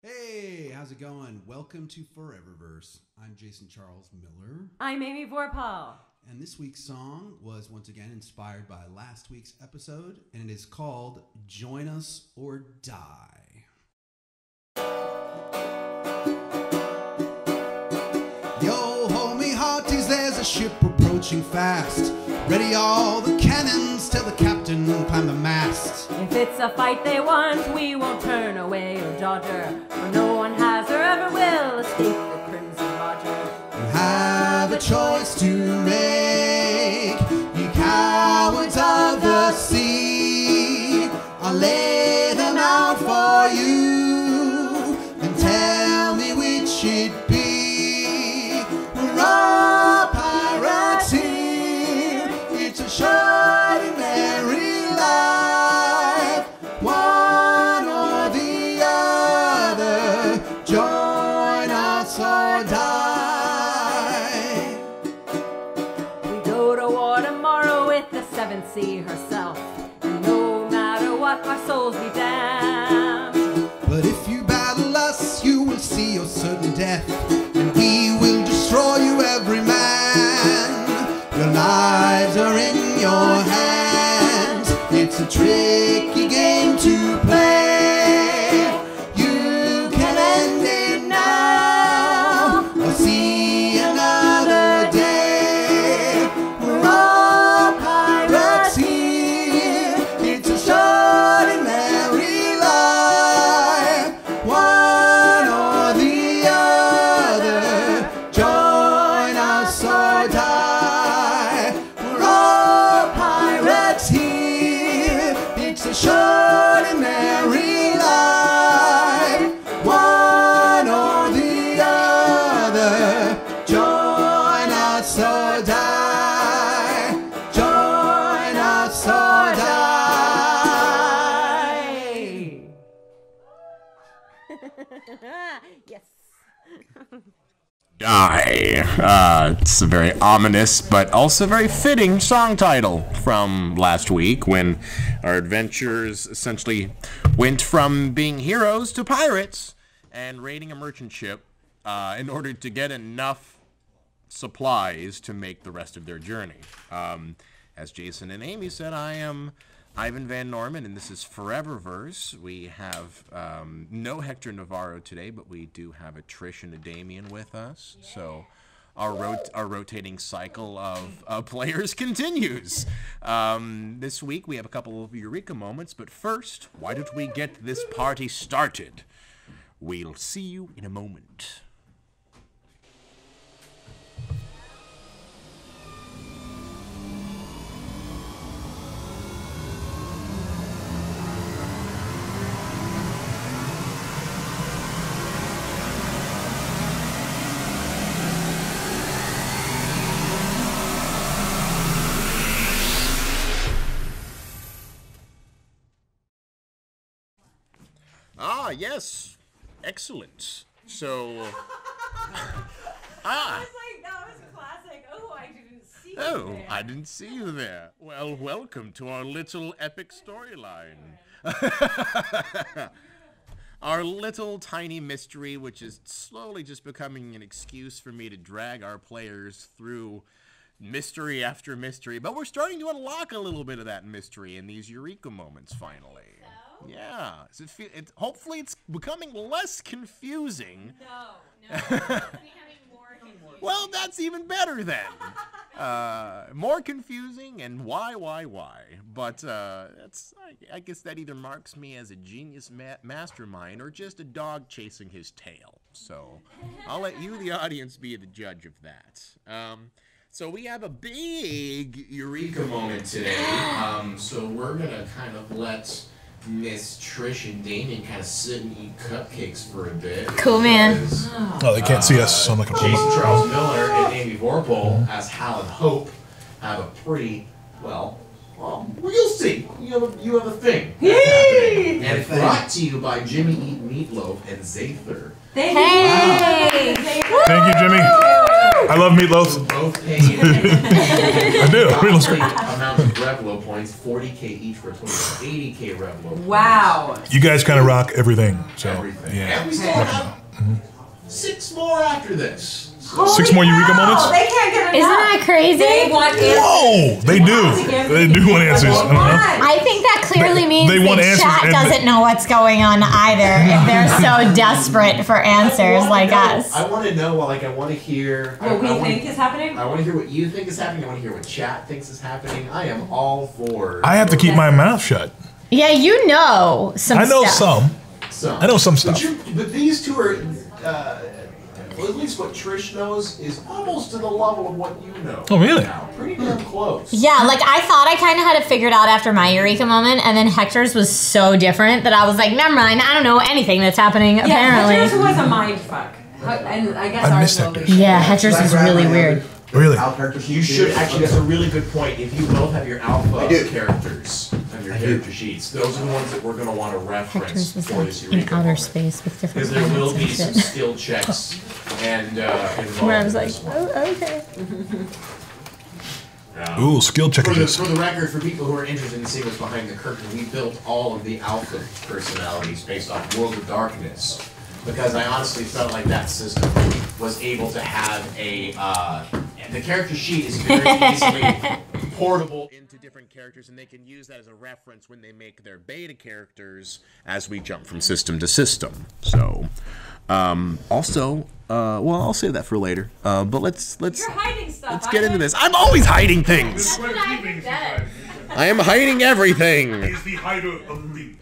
Hey, how's it going? Welcome to ForeverVerse. I'm Jason Charles Miller. I'm Amy Vorpahl. And this week's song was once again inspired by last week's episode, and it is called Join Us or Die. Yo, homie hearties, there's a ship approaching fast. Ready all the cannons, tell the captain climb the mast. If it's a fight they want, we won't turn away or dodge her, for no one has or ever will escape the Crimson Roger. You have a choice to make, you cowards of the sea. I'll lay them out for you, and tell me which it be. We're all pirates here, it's a short and merry life. One or the other, join us or die. We go to war tomorrow with the Seventh Sea herself, and no matter what, our souls be damned. But if you battle us, you will see your certain death, and we will destroy you, every man. Your lives are in your hands. It's a tricky game to play. You can end it now, or see another day. We're all pirates here. It's a short and merry life. One or the other, join us or die. We're all pirates here. It's a short and merry life. One or the other, join us or die. Join us or die. Yes. Die. It's a very ominous but also very fitting song title from last week when our adventures essentially went from being heroes to pirates and raiding a merchant ship in order to get enough supplies to make the rest of their journey. As Jason and Amy said, I am Ivan Van Norman, and this is ForeverVerse. We have no Hector Navarro today, but we do have a Trisha and a Damion with us. So our rotating cycle of players continues. This week we have a couple of Eureka moments, but first, why don't we get this party started? We'll see you in a moment. Ah, yes. Excellent. So, I was like, that was classic. Oh, I didn't see you there. I didn't see you there. Well, welcome to our little epic storyline. Our little tiny mystery, which is slowly just becoming an excuse for me to drag our players through mystery after mystery. But we're starting to unlock a little bit of that mystery in these Eureka moments, finally. Yeah. So hopefully it's becoming less confusing. No. It's becoming more confusing. Well, that's even better then. More confusing and why? But I guess that either marks me as a genius mastermind or just a dog chasing his tail. So I'll let you, the audience, be the judge of that. So we have a big Eureka moment today. So we're going to kind of let Miss Trish and Damion kind of sit and eat cupcakes for a bit. Cool, man. Oh, they can't see us, so I'm not gonna. Jason Charles Miller and Amy Vorpahl as Hal and Hope have a pretty, well, you'll see. You have a thing. And it's brought to you by Jimmy Eat Meatloaf and Zather. Thank Hey! Thank you, Jimmy. I love meatloaf. Both paid I do. Meatloaf's great. amount Revlo points, 40k each for a total of 80k Revlo points. Wow. You guys kind of rock everything. So, Everything. yeah. And we still have 6 more after this. So 6 more Eureka moments? They can't get enough. Isn't that crazy? They want answers. Whoa! They do. They do want answers. I don't know. I think that clearly means They the want answers chat and doesn't know what's going on either if they're so desperate for answers like us. I want to know, like, I want to hear What we think is happening? I want to hear what you think is happening. I want to hear what chat thinks is happening. I am all for. I have to keep my mouth shut. Yeah, you know some I know stuff. some. I know some stuff. But these two are, well, at least what Trish knows is almost to the level of what you know. Oh, really? Now. Pretty damn close. Yeah, like I thought I kind of had it figured out after my Eureka moment, and then Hector's was so different that I was like, never mind, I don't know anything that's happening apparently. Yeah, Hector's was a mind fuck. And I guess I ours missed will be. Hector's. Yeah, Hector's was really weird. Really? You should actually. That's a really good point. If you both have your alpha characters on your character sheets, those are the ones that we're going to want to reference Hector's was for this like in Eureka outer moment. space with different Because there will planets be and some shit. skill checks and Where I was like, involved. oh, okay. Ooh, skill check For is the record, for people who are interested in seeing what's behind the curtain, we built all of the alpha personalities based off World of Darkness. Because I honestly felt like that system was able to have a, the character sheet is very easily portable into different characters, and they can use that as a reference when they make their beta characters as we jump from system to system. So, also, well, I'll save that for later. But let's You're hiding stuff. let's get into this. I'm always hiding things. I am hiding everything. He's the hider of the.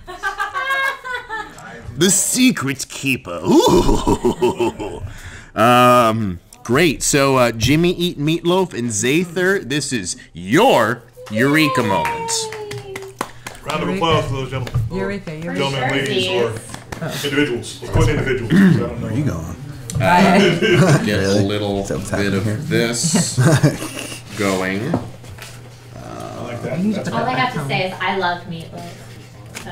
The Secret Keeper. Ooh. Great. So, Jimmy Eat Meatloaf and Zather, this is your Eureka moment. Round of applause for those gentlemen. Eureka. Gentlemen and ladies, or individuals. Let's put individuals. I don't know. Where you going? Get a little bit of this going. I like that. All I have to say is I love meatloaf. So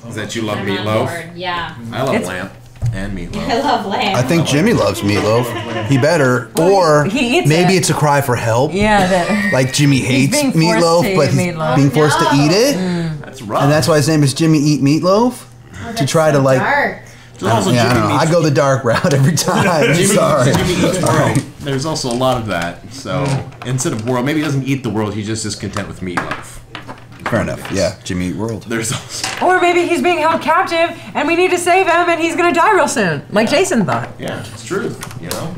Is that you love I'm on meatloaf? board. Yeah. I love lamb and meatloaf. I love lamb. I think Jimmy loves meatloaf. He better. Or he eats maybe it. it's a cry for help. Yeah, that. Like Jimmy hates being forced meatloaf, to but eat he's meatloaf. being forced to eat it. That's rough. And that's why his name is Jimmy Eat Meatloaf. to try to like. Dark. I don't know. I go the dark route every time. Sorry. Jimmy eats world. There's also a lot of that. So instead of world, maybe he doesn't eat the world. He just is content with meatloaf. Fair enough. Yeah, Jimmy Eat World. There's also Or maybe he's being held captive and we need to save him and he's gonna die real soon, like Jason thought. yeah, it's true. You know.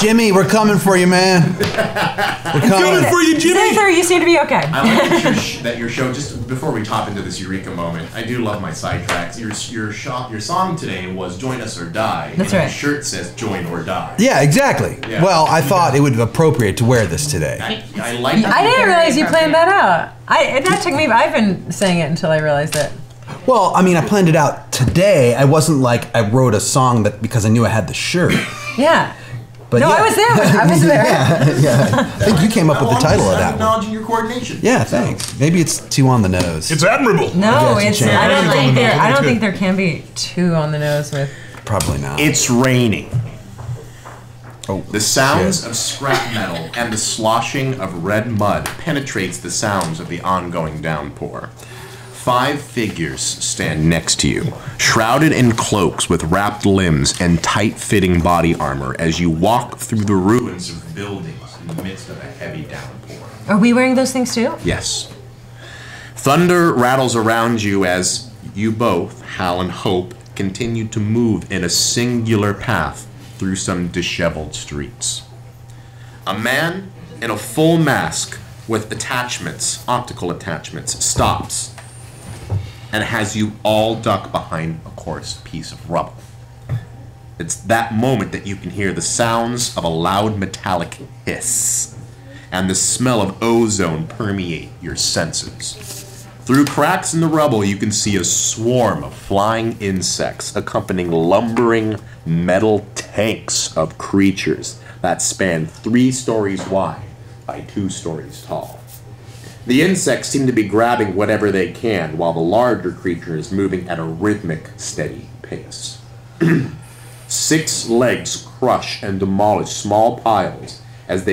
Jimmy, we're coming for you, man. We're coming for you, Jimmy. Zather, you seem to be okay. I like that your show. Just before we top into this Eureka moment, I do love my sidetracks. Your song today was "Join Us or Die." That's and right. Your shirt says "Join or Die." Yeah, exactly. Yeah. Well, I thought it would be appropriate to wear this today. I like that. I didn't realize you planned that out. That took me. I've been saying it until I realized it. Well, I mean, I planned it out today. I wasn't like I wrote a song that because I knew I had the shirt. Yeah. But No, yeah. I was there. I was there. yeah. I think you came up with the title of that one. Acknowledging your coordination. Yeah, thanks. Maybe it's too on the nose. It's admirable. No, I guess it's. you I don't changed. think there. I don't Good. think there can be two on the nose with. Probably not. It's raining. Oh, The sounds shit. of scrap metal and the sloshing of red mud penetrates the sounds of the ongoing downpour. 5 figures stand next to you, shrouded in cloaks with wrapped limbs and tight-fitting body armor as you walk through the ruins of buildings in the midst of a heavy downpour. Are we wearing those things too? Yes. Thunder rattles around you as you both, Hal and Hope, continue to move in a singular path through some disheveled streets. A man in a full mask with attachments, optical attachments, stops and has you all duck behind a coarse piece of rubble. It's that moment that you can hear the sounds of a loud metallic hiss and the smell of ozone permeate your senses. Through cracks in the rubble, you can see a swarm of flying insects accompanying lumbering metal tanks of creatures that span 3 stories wide by 2 stories tall. The insects seem to be grabbing whatever they can, while the larger creature is moving at a rhythmic, steady pace. 6 legs crush and demolish small piles as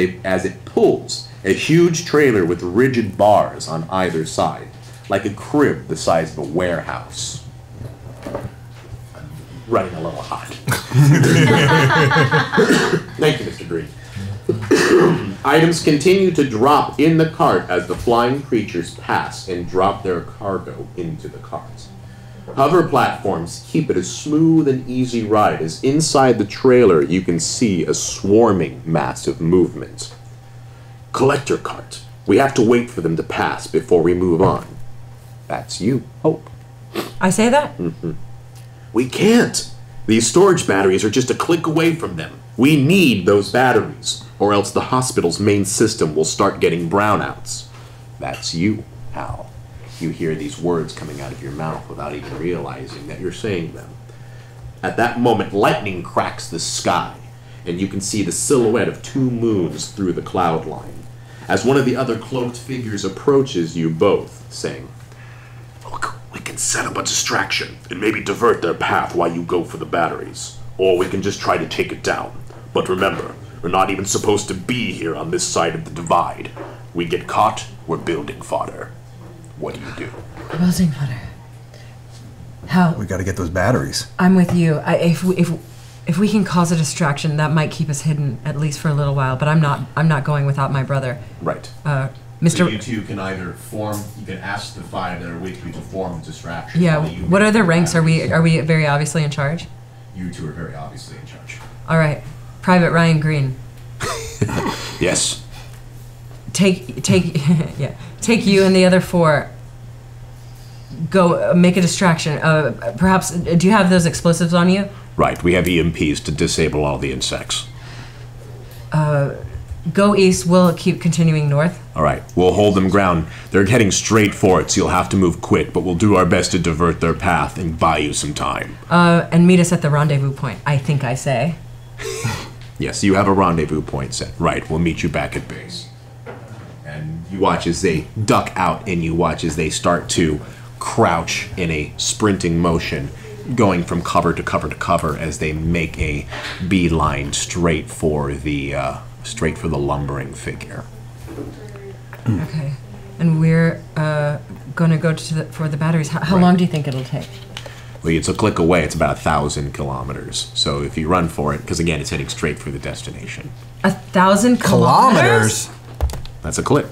it pulls a huge trailer with rigid bars on either side, like a crib the size of a warehouse. Running a little hot. Thank you, Mr. Green. Items continue to drop in the cart as the flying creatures pass and drop their cargo into the cart. Hover platforms keep it a smooth and easy ride as inside the trailer you can see a swarming mass of movement. Collector cart. We have to wait for them to pass before we move on. That's you, Hope. I say that? We can't. These storage batteries are just a click away from them. We need those batteries, or else the hospital's main system will start getting brownouts. That's you, Hal. You hear these words coming out of your mouth without even realizing that you're saying them. At that moment, lightning cracks the sky, and you can see the silhouette of 2 moons through the cloud line, as one of the other cloaked figures approaches you both, saying, "Look, we can set up a distraction and maybe divert their path while you go for the batteries. Or we can just try to take it down. But remember, we're not even supposed to be here on this side of the divide. We get caught, we're building fodder. What do? Building fodder. How? We got to get those batteries. I'm with you. If we can cause a distraction, that might keep us hidden at least for a little while. But I'm not going without my brother. Right. Mr. So you two can either form. You can ask the 5 that are with you to form a distraction. Yeah. while you What make are the the ranks? Are we batteries. very obviously in charge? You two are very obviously in charge. All right. Private Ryan Green. Yes. Take yeah. Take you and the other 4. Go make a distraction. Perhaps do you have those explosives on you? Right, we have EMPs to disable all the insects. Go east. We'll keep continuing north. All right, we'll hold them ground. They're heading straight for it, so you'll have to move quick, but we'll do our best to divert their path and buy you some time. And meet us at the rendezvous point. I think I say. Yes, you have a rendezvous point set. Right, we'll meet you back at base. And you watch as they duck out, and you watch as they start to crouch in a sprinting motion, going from cover to cover to cover as they make a beeline straight for the lumbering figure. Okay. And we're gonna go for the batteries. How long do you think it'll take? Well, it's a click away. It's about 1,000 kilometers. So if you run for it, because again, it's heading straight for the destination. 1,000 kilometers? That's a click.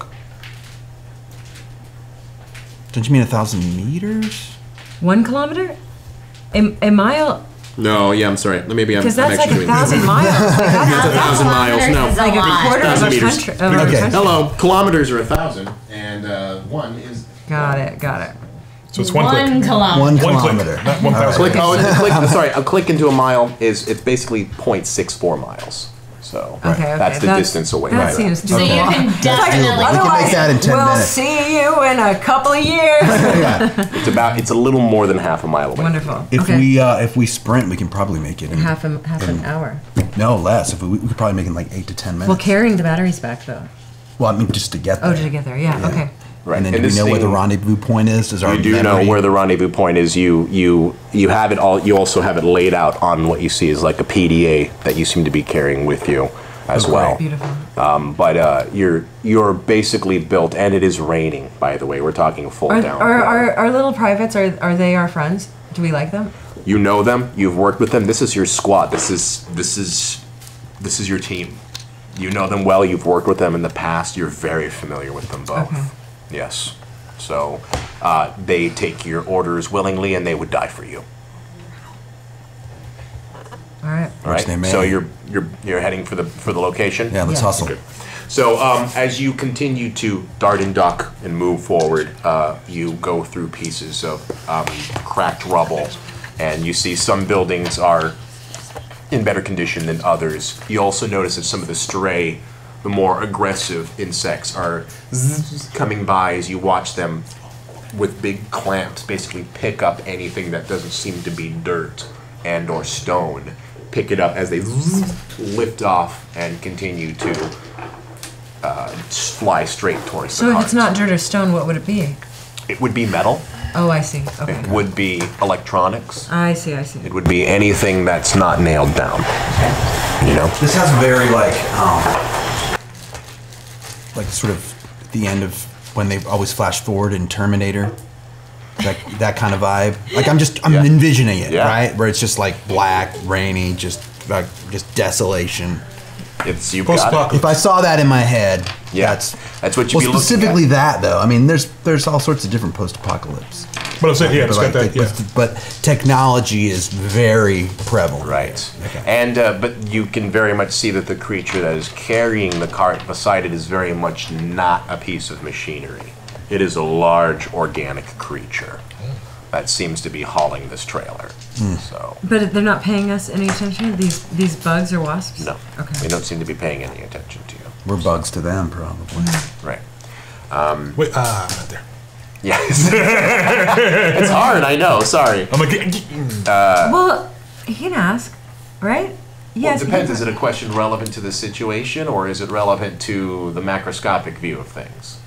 Don't you mean 1,000 meters? 1 kilometer? A mile? No, yeah, I'm sorry. Maybe I'm Because that's like actually 1,000 miles. That's 1,000 miles. No, Is Like a quarter of 1,000 a meters. country. Of our Okay. country. Hello, kilometers are 1,000, and 1 is. Got it. So it's one click. 1 kilometer. 1 One kilometer. click, not 1,000. Click. Oh, it's a click. Sorry, a click into a mile is it's basically 0.64 miles. So Okay. that's the distance away. That right? seems So you can definitely. We can make that in 10 we'll minutes. see you in a couple of years. Yeah. It's a little more than half a mile away. Wonderful. If okay. if we sprint, we can probably make it in half an hour. no less. If we could probably make it in like 8 to 10 minutes. Well, carrying the batteries back though. Well, I mean, just to get there. Oh, together. Yeah. Okay. Right. And then do we this know where the thing- rendezvous point is? Does our You do know memory- where the rendezvous point is. You have it all. You also have it laid out on what you see is like a PDA that you seem to be carrying with you as Okay. well. Beautiful. But you're basically built, and it is raining. By the way, we're talking full Are down. our little privates? Are they our friends? Do we like them? You know them. You've worked with them. This is your squad. This is your team. You know them well. You've worked with them in the past. You're very familiar with them both. Okay. Yes. So they take your orders willingly, and they would die for you. All right. All right. they may. So you're heading for the location. Yeah, let's Yeah. hustle. So as you continue to dart and duck and move forward, you go through pieces of cracked rubble, and you see some buildings are in better condition than others. You also notice that some of the more aggressive insects are coming by as you watch them with big clamps basically pick up anything that doesn't seem to be dirt and or stone. Pick it up as they lift off and continue to fly straight towards So the if cart. it's not dirt or stone, what would it be? It would be metal. Oh, I see. Okay. It would be electronics. I see. It would be anything that's not nailed down. You know? This has very like like sort of the end of when they always flash forward in Terminator. That kind of vibe. Like I'm envisioning it, right? Where it's just like black, rainy, just desolation. It's you got it. If I saw that in my head, that's what you'd be looking at. Specifically that though. I mean, there's all sorts of different post-apocalypse. But I'm saying, it's got that. But technology is very prevalent. Right. Okay. And but you can very much see that the creature that is carrying the cart beside it is very much not a piece of machinery. It is a large organic creature that seems to be hauling this trailer. So. But they're not paying us any attention? These bugs or wasps? No. Okay. They don't seem to be paying any attention to you. We're bugs to them, probably. Right. Wait, right there. Yes. It's hard, I know. Sorry. I'm like, well, he can ask, right? Yes. Well, it depends. Is it a question relevant to the situation, or is it relevant to the macroscopic view of things?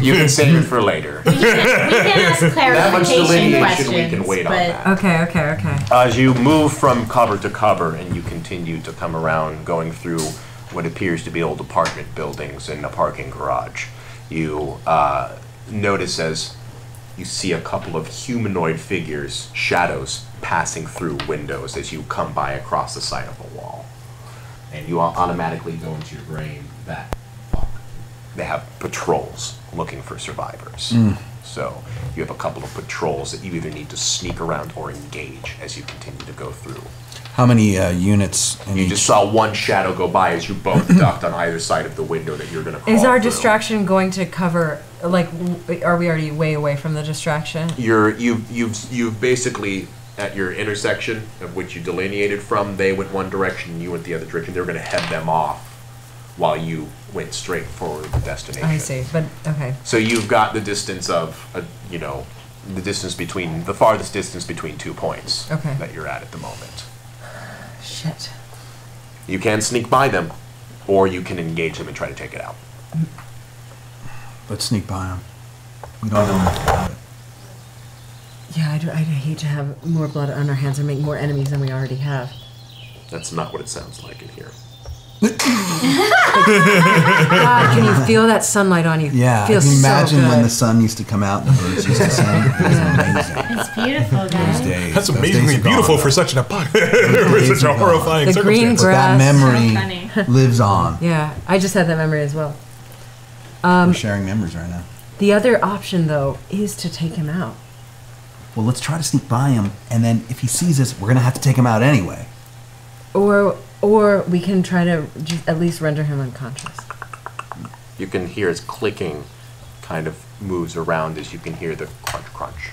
You can save it for later. We can ask clarification that much delineation questions, we can wait on that. Okay. As you move from cover to cover and you continue to come around going through what appears to be old apartment buildings and a parking garage, you notice as you see a couple of humanoid figures, shadows, passing through windows as you come by across the side of a wall. And you automatically go into your brain that they have patrols looking for survivors. So you have a couple of patrols that you either need to sneak around or engage as you continue to go through. How many units? You just saw one shadow go by as you both ducked on either side of the window that you're going to crawl Is our through. distraction going to cover, like, are we already way away from the distraction? You've basically, at your intersection of which you delineated from, they went one direction and you went the other direction. They were going to head them off while you went straight for the destination. I see, but okay. So you've got the distance of, the distance between, the farthest distance between 2 points that you're at the moment. Shit. You can sneak by them, or you can engage them and try to take it out. Let's sneak by them. We don't know much about it. Yeah, I'd hate to have more blood on our hands and make more enemies than we already have. That's not what it sounds like in here. God, can you feel that sunlight on you? Yeah, Feels I can imagine so when good. the sun used to come out and the birds used to sing. It was amazing. It's beautiful, guys. Those days, that's those amazingly days are beautiful gone. for such an for such a horrifying The green circumstance. But that grass. memory lives on. Yeah, I just had that memory as well. We're sharing memories right now. The other option, though, is to take him out. Well, let's try to sneak by him, and then if he sees us, we're going to have to take him out anyway. Or we can try to just at least render him unconscious. You can hear his clicking kind of moves around as you can hear the crunch, crunch,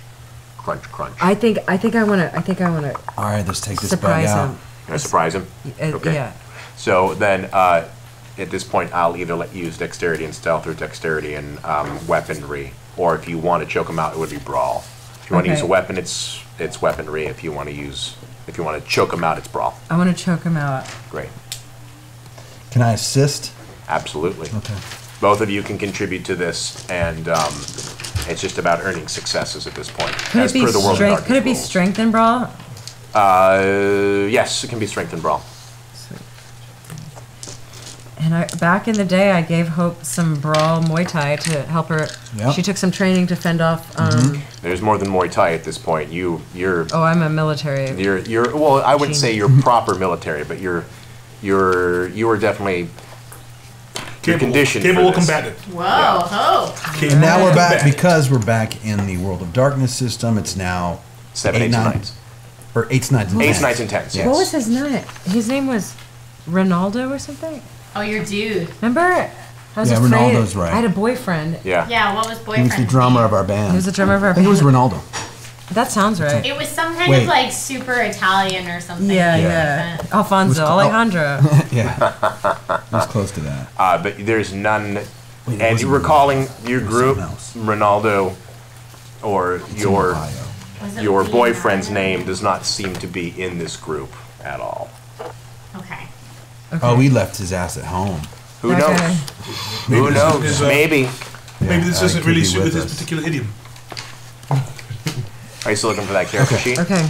crunch, crunch. I think I want to. All right, let's take this bug surprise out. him. Can I surprise him? Okay. Yeah. So then, at this point, I'll either let you use dexterity and stealth or dexterity and weaponry. Or if you want to choke him out, it would be brawl. If you want to use a weapon, it's weaponry. If you want to choke him out, it's brawl. I want to choke him out. Great. Can I assist? Absolutely. Okay. Both of you can contribute to this, and it's just about earning successes at this point. Could it be strength? Could it be strength and brawl? Yes, it can be strength and brawl. And back in the day, I gave Hope some brawl Muay Thai to help her. Yep. She took some training to fend off. There's more than Muay Thai at this point. You're. Oh, I'm a military. You're. Well, I wouldn't say you're proper military, but you are definitely. Capable combatant. Whoa, ho. And now we're back, because we're back in the World of Darkness system. It's now 7, 8, 9. Or 8s, 9s, and 10s. 8s, 9s, and 10s. Yes. What was his name? His name was Ronaldo or something? Oh, your dude. Remember? I was Yeah, afraid. Ronaldo's right. I had a boyfriend. Yeah. Yeah, what was He boyfriend? was the drummer of our band. He was the drummer of our I think band. it was Ronaldo. That sounds right. It was some kind Wait. of like super Italian or something. Yeah. Alfonso, Alejandro. Yeah. It was close to that. But there's none. Wait, it And wasn't you recalling Ronaldo. your It was group, someone else. Ronaldo, or It's in your the bio. Was it your Leonardo? boyfriend's name does not seem to be in this group at all. Okay. Oh, we left his ass at home. Who Okay. knows? Who knows? Maybe. Maybe this Yeah, doesn't he really could be suit with with his us. particular idiom. Are you still looking for that character sheet? Okay. Or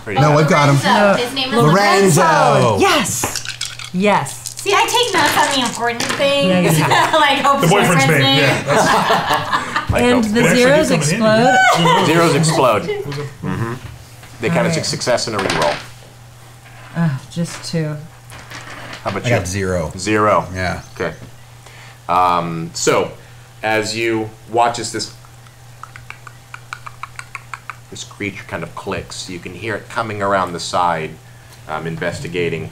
do you No, have I've got him. Lorenzo. His name is Lorenzo. Yes. Yes. See, I take notes on the important things, Yeah, yeah. like Hope's The boyfriend's boyfriend's name. name. Yeah. That's, And the actually zeros did come in explode. handy. Zeros explode. They kind of Alright. success in a reroll. Just 2. How about I you? got 0. 0. Yeah. Okay. So, as you watch as this creature kind of clicks, you can hear it coming around the side, investigating,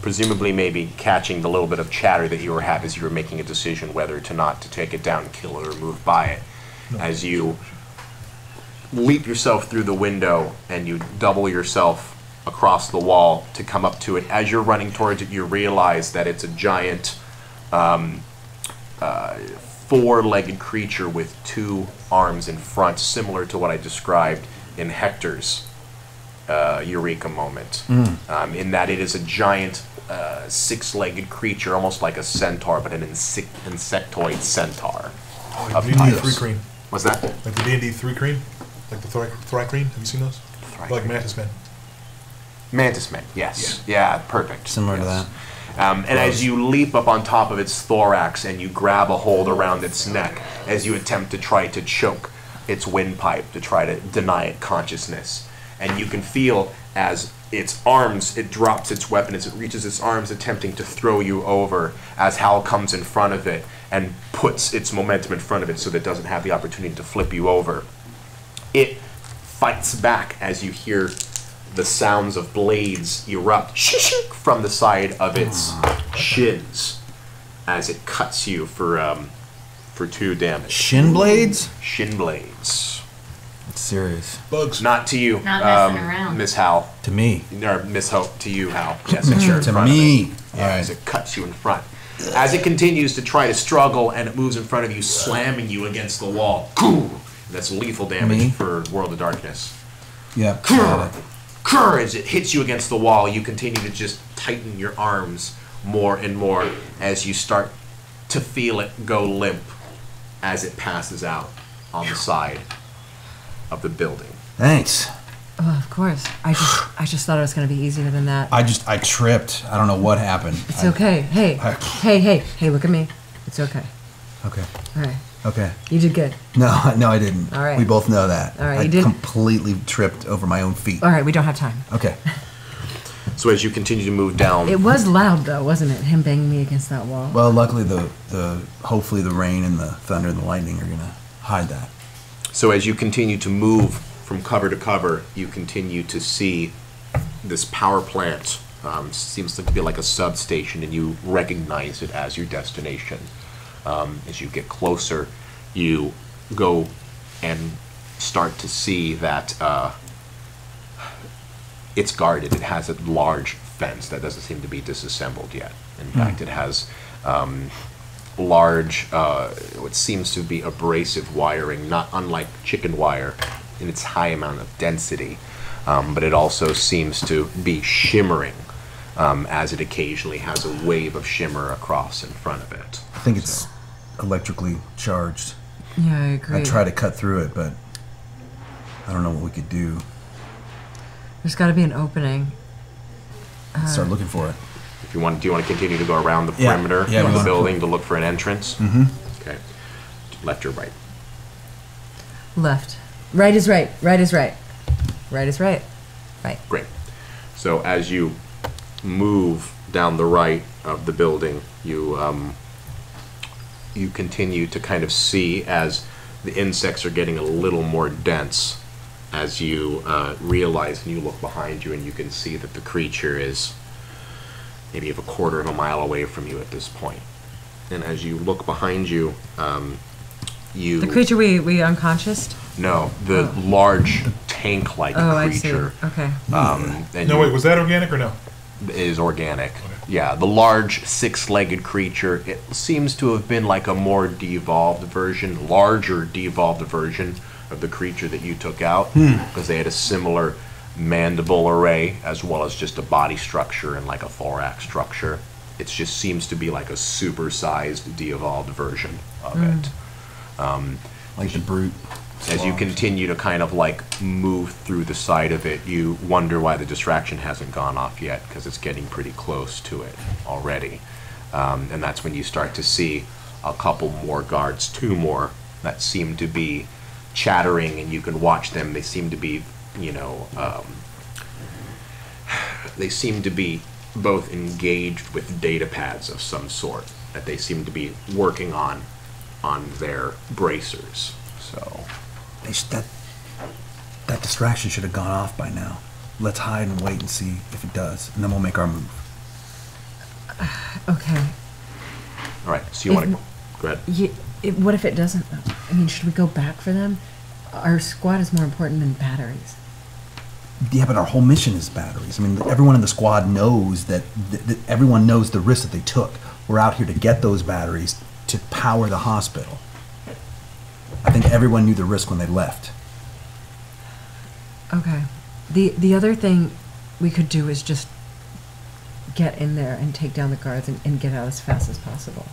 presumably maybe catching the little bit of chatter that you were having as you were making a decision whether to not to take it down, kill it, or move by it. As you leap yourself through the window and you double yourself across the wall to come up to it. As you're running towards it, you realize that it's a giant 4-legged creature with 2 arms in front, similar to what I described in Hector's Eureka moment, in that it is a giant 6-legged creature, almost like a centaur, but an insectoid centaur. Like the D&D 3 crane. What's that? Like the D&D 3 crane? Like the Thrycrane? Have you seen those? Like Mantis Men. Mantis Men, yes. Yeah, perfect. Similar to that. And as you leap up on top of its thorax and you grab a hold around its neck as you attempt to try to choke its windpipe, to try to deny it consciousness. And you can feel as its arms, it drops its weapon as it reaches its arms attempting to throw you over, as Hal comes in front of it and puts its momentum in front of it so that it doesn't have the opportunity to flip you over. It fights back as you hear the sounds of blades erupt from the side of its shins as it cuts you for 2 damage. Shin blades? Shin blades. It's serious. Bugs. Not to you, Not messing around. Miss Hal. To me. Or Miss Hope, to you, Hal. Yes, it's your To front me. Of it. Yeah, as it cuts you in front. As it continues to try to struggle and it moves in front of you, slamming you against the wall. That's lethal damage Me? for World of Darkness. Yeah. As it hits you against the wall, you continue to just tighten your arms more and more as you start to feel it go limp as it passes out on the side of the building. Thanks. Oh, of course. I just thought it was going to be easier than that. I tripped. I don't know what happened. It's okay. Hey, hey, look at me. It's okay. Okay. All right. Okay. You did good. No, I didn't. All right. We both know that. All right, I you did. completely tripped over my own feet. All right, we don't have time. Okay. So as you continue to move down, It was loud though, wasn't it? Him banging me against that wall. Well, luckily hopefully the rain and the thunder and the lightning are gonna hide that. so as you continue to move from cover to cover, you continue to see this power plant. Seems to be like a substation, and you recognize it as your destination. As you get closer, you go and start to see that it's guarded. It has a large fence that doesn't seem to be disassembled yet. In fact, it has large, what seems to be abrasive wiring, not unlike chicken wire in its high amount of density, but it also seems to be shimmering as it occasionally has a wave of shimmer across in front of it. I think it's electrically charged. Yeah, I agree. I tried to cut through it, but I don't know what we could do. There's got to be an opening. Start looking for it. If you want, do you want to continue to go around the Yeah. perimeter Yeah, we of the wanna- building to look for an entrance? Mm-hmm. Okay. Left or right? Left. Right is right. Right is right. Right is right. Right. Great. So as you move down the right of the building, you continue to kind of see as the insects are getting a little more dense, as you realize and you look behind you and you can see that the creature is maybe a quarter of a mile away from you at this point. And as you look behind you, you... The creature we unconscious? No, the large tank-like creature. I see. Okay. And No, you- wait, was that organic or no? is organic. Yeah, the large 6-legged creature, it seems to have been like a more devolved version, larger devolved version of the creature that you took out, because they had a similar mandible array as well as just a body structure and like a thorax structure. It just seems to be like a super-sized de-evolved version of it. Like the brute. As you continue to kind of like move through the side of it, you wonder why the distraction hasn't gone off yet, because it's getting pretty close to it already. And that's when you start to see a couple more guards, 2 more, that seem to be chattering, and you can watch them. They seem to be, they seem to be both engaged with data pads of some sort that they seem to be working on their bracers. So That distraction should have gone off by now. Let's hide and wait and see if it does, and then we'll make our move. Okay. all right, so you want to go ahead. What if it doesn't? I mean, should we go back for them? Our squad is more important than batteries. Yeah, but our whole mission is batteries. I mean, everyone in the squad knows that everyone knows the risk that they took. We're out here to get those batteries to power the hospital. I think everyone knew the risk when they left. Okay. The other thing we could do is just get in there and take down the guards and get out as fast as possible.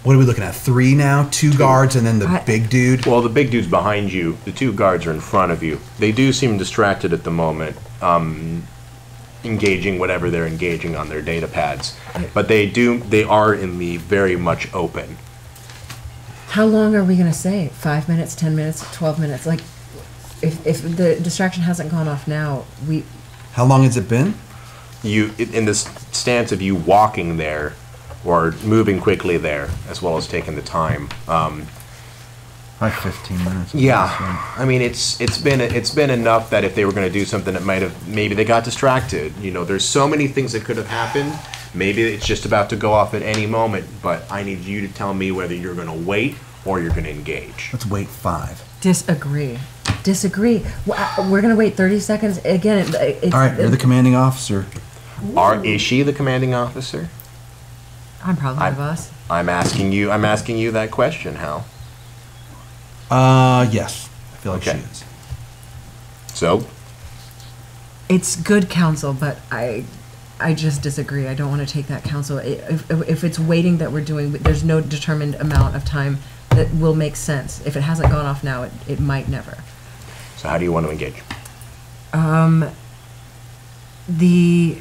What are we looking at? 3 now? 2 guards and then the big dude? Well, the big dude's behind you. The 2 guards are in front of you. They do seem distracted at the moment, engaging whatever they're engaging on their data pads. But they are in the very much open. How long are we going to say? 5 minutes, 10 minutes, 12 minutes? Like, if the distraction hasn't gone off now, How long has it been? In this stance of you walking there, or moving quickly there, as well as taking the time. Like 15 minutes. Yeah, I mean it's been enough that if they were going to do something, maybe they got distracted. There's so many things that could have happened. Maybe it's just about to go off at any moment. But I need you to tell me whether you're going to wait or you're going to engage. Let's wait 5. Disagree. We're going to wait 30 seconds. Again, all right, you're the commanding officer. Is she the commanding officer? I'm probably the boss. I'm asking you that question, Hal. Yes. I feel like she is. So? It's good counsel, but I just disagree. I don't want to take that counsel. If it's waiting that we're doing, there's no determined amount of time that will make sense. If it hasn't gone off now, it might never. So how do you want to engage? The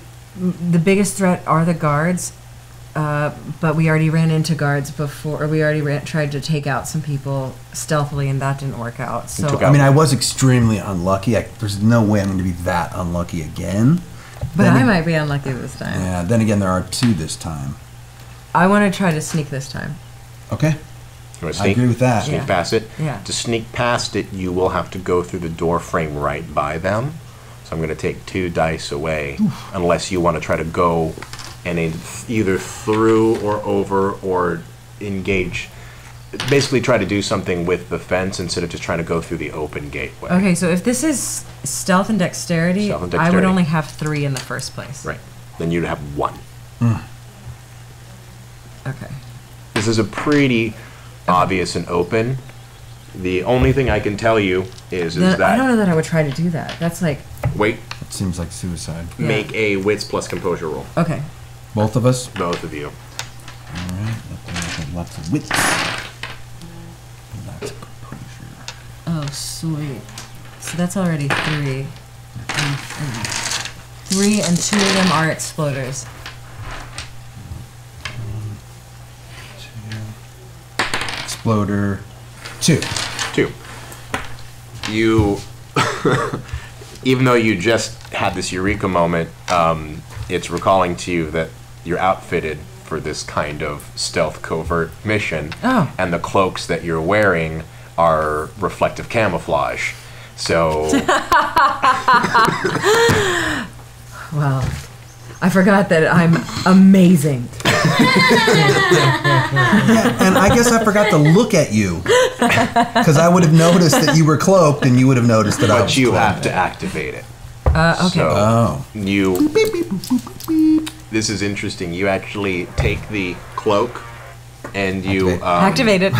biggest threat are the guards. But we already ran into guards before, or we already tried to take out some people stealthily, and that didn't work out. So I mean, I was extremely unlucky. There's no way I'm going to be that unlucky again. But I might be unlucky this time. Yeah, then again, there are 2 this time. I want to try to sneak this time. Okay. You want to I agree with that. Sneak past it? Yeah. To sneak past it, you will have to go through the door frame right by them. So I'm going to take 2 dice away, unless you want to try to go and either through or over or engage. Basically try to do something with the fence instead of just trying to go through the open gateway. Okay, so if this is stealth and dexterity, I would only have 3 in the first place. Right. Then you'd have 1. Okay. This is a pretty obvious and open. The only thing I can tell you is that... I don't know that I would try to do that. That's like... Wait. It seems like suicide. Yeah. Make a wits plus composure roll. Okay. Both of us? Both of you. All right. Lots of wits. Lots of composure. Oh, sweet. So that's already 3. And 3 and 2 of them are exploders. 1, 2. Exploder. 2. 2. You, even though you just had this eureka moment, it's recalling to you that you're outfitted for this kind of stealth covert mission, and the cloaks that you're wearing are reflective camouflage. So, well, I forgot that I'm amazing. Yeah, and I guess I forgot to look at you, because I would have noticed that you were cloaked, and you would have noticed that I was. But you have to activate it. Okay. So this is interesting. You actually take the cloak and you activate it.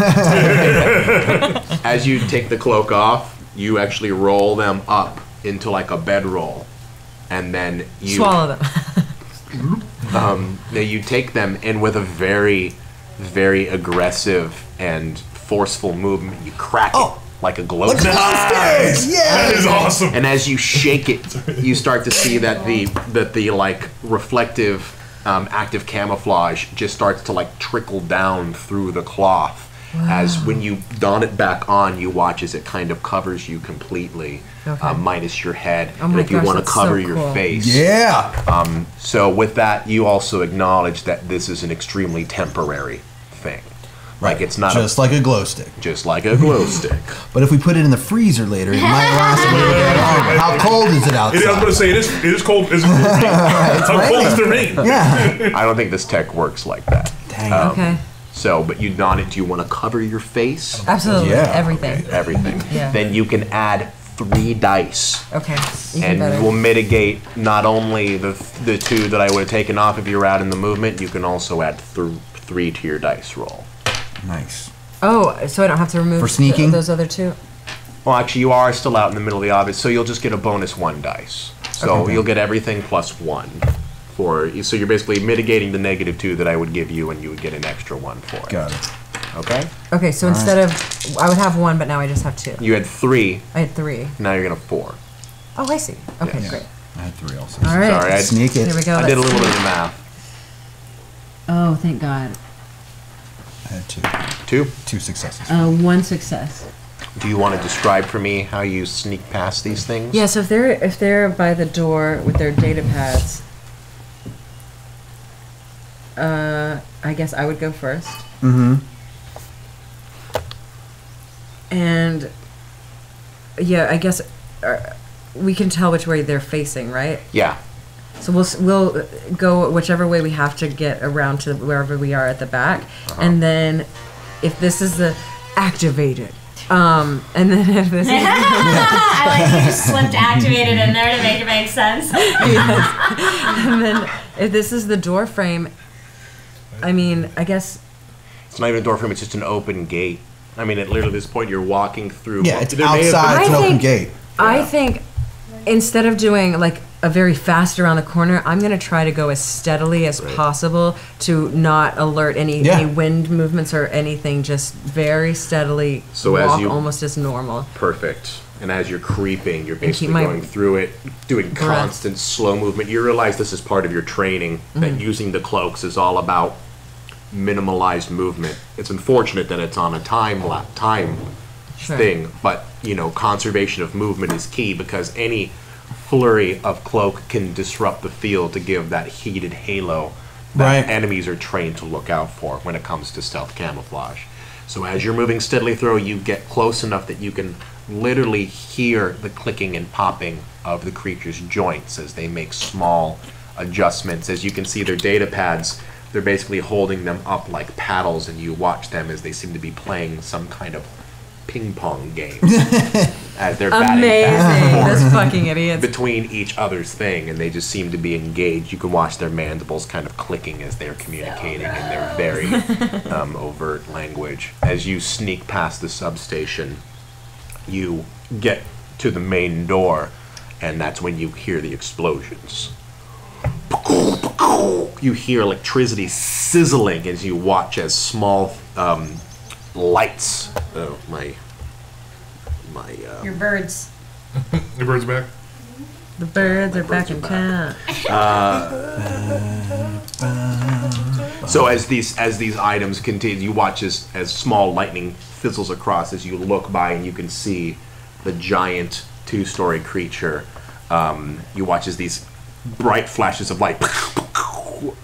As you take the cloak off, you actually roll them up into like a bedroll, and then you swallow them. Then you take them, and with a very, very aggressive and forceful movement, you crack it like a glow stick. Nice! Yeah! That is awesome. And as you shake it, you start to see that the like reflective active camouflage just starts to like trickle down through the cloth. As when you don it back on, you watch as it kind of covers you completely, minus your head. Oh my and if you gosh, want to that's cover so your cool. face. Yeah. So with that, you also acknowledge that this is an extremely temporary thing. Like it's not just like a glow stick. Just like a glow stick. But if we put it in the freezer later, it might last a little bit longer. How cold is it outside? I was going to say, it is cold. How cold is the rain? Yeah. I don't think this tech works like that. Dang. Okay. So, but you don it. Do you want to cover your face? Absolutely. Yeah. Everything. Everything. Yeah. Then you can add 3 dice. Okay. Even And better. will mitigate not only the 2 that I would have taken off if you were out in the movement, you can also add 3 to your dice roll. Nice. Oh, so I don't have to remove For sneaking? those other 2? Well, actually, you are still out in the middle of the obvious, so you'll just get a bonus 1 dice. So you'll get everything plus 1. So you're basically mitigating the negative 2 that I would give you, and you would get an extra 1 for it. Got it. Okay? Okay, so instead of, I would have 1, but now I just have 2. You had 3, I had 3. now you're going to 4. Oh, I see. Okay, Yes. great. I had 3 also. All right. Sorry, Sneak it. Here we go. I did a let's little see. bit of math. Oh, thank God. I had 2. 2? 2 successes. 1 success. Do you want to describe for me how you sneak past these things? Yeah, so if they're by the door with their data pads, I guess I would go first. Mm-hmm. And yeah, I guess we can tell which way they're facing, right? Yeah. So we'll go whichever way we have to get around to wherever we are at the back, and then if this is the activated, and then if this is I like you just slipped activated in there to make it make sense. and then if this is the door frame, I mean, I guess It's not even a door frame, it's just an open gate. I mean, at literally this point, you're walking through. Yeah, it's There may have outside. been- It's an I open think- gate. I think instead of doing like a very fast around the corner, I'm gonna try to go as steadily as possible to not alert any wind movements or anything. Just very steadily So as walk you- almost as normal. Perfect. And as you're creeping, you're keep basically my going through it, doing breath. constant slow movement. You realize this is part of your training, that using the cloaks is all about minimalized movement. It's unfortunate that it's on a time Sure. thing, but you know, conservation of movement is key because any flurry of cloak can disrupt the field to give that heated halo that Right. enemies are trained to look out for when it comes to stealth camouflage. So as you're moving steadily through, you get close enough that you can literally hear the clicking and popping of the creature's joints as they make small adjustments. As you can see their data pads, they're basically holding them up like paddles, and you watch them as they seem to be playing some kind of ping pong game as they're batting back and forth Those fucking idiots. between each other's thing, and they just seem to be engaged. You can watch their mandibles kind of clicking as they're communicating in their very overt language. As you sneak past the substation, you get to the main door, and that's when you hear the explosions. You hear electricity sizzling as you watch as small lights. Oh, my. Your birds. The bird's back. The birds are back in town. So as these items continue, you watch as small lightning fizzles across as you look by, and you can see the giant 2-story creature. You watch as these bright flashes of light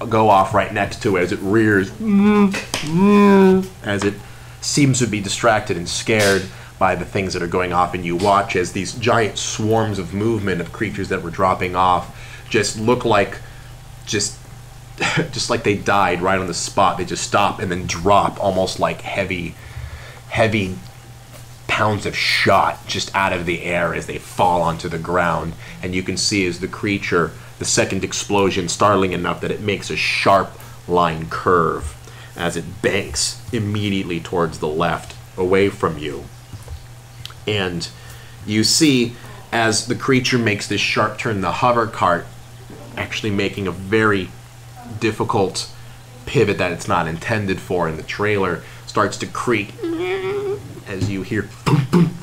go off right next to it as it rears, as it seems to be distracted and scared by the things that are going off, and you watch as these giant swarms of movement of creatures that were dropping off just look like just like they died right on the spot. They just stop and then drop almost like heavy pounds of shot just out of the air as they fall onto the ground. And you can see as the creature, the second explosion, startling enough that it makes a sharp line curve as it banks immediately towards the left, away from you. And you see, as the creature makes this sharp turn, the hover cart actually making a very difficult pivot that it's not intended for in the trailer, starts to creak as you hear boom, boom,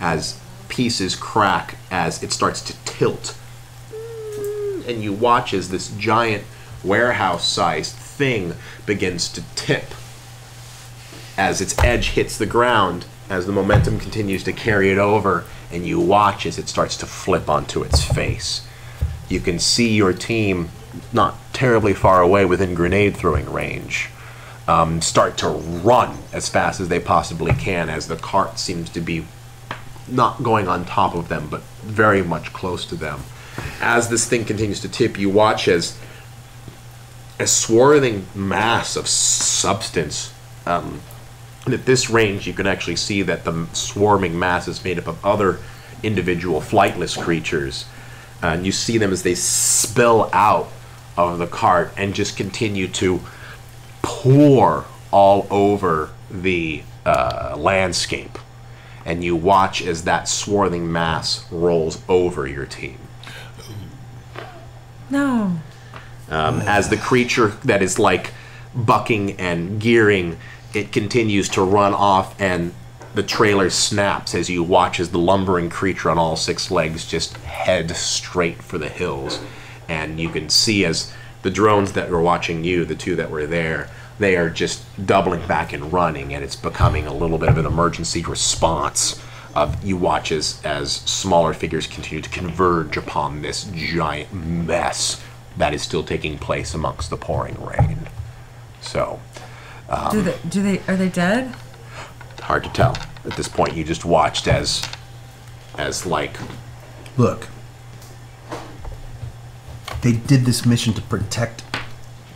as pieces crack as it starts to tilt. And you watch as this giant warehouse-sized thing begins to tip as its edge hits the ground, as the momentum continues to carry it over, and you watch as it starts to flip onto its face. You can see your team, not terribly far away within grenade throwing range, start to run as fast as they possibly can, as the cart seems to be not going on top of them, but very much close to them. As this thing continues to tip, you watch as a swarthing mass of substance. And at this range, you can actually see that the swarming mass is made up of other individual flightless creatures. And you see them as they spill out of the cart and just continue to pour all over the landscape. And you watch as that swarthing mass rolls over your team. No. As the creature that is like bucking and gearing, it continues to run off, and the trailer snaps as you watch as the lumbering creature on all 6 legs just head straight for the hills. And you can see as the drones that were watching you, the 2 that were there, they are just doubling back and running, and it's becoming a little bit of an emergency response. You watch as smaller figures continue to converge upon this giant mess that is still taking place amongst the pouring rain. So, Are they dead? hard to tell. At this point, you just watched as like, Look, they did this mission to protect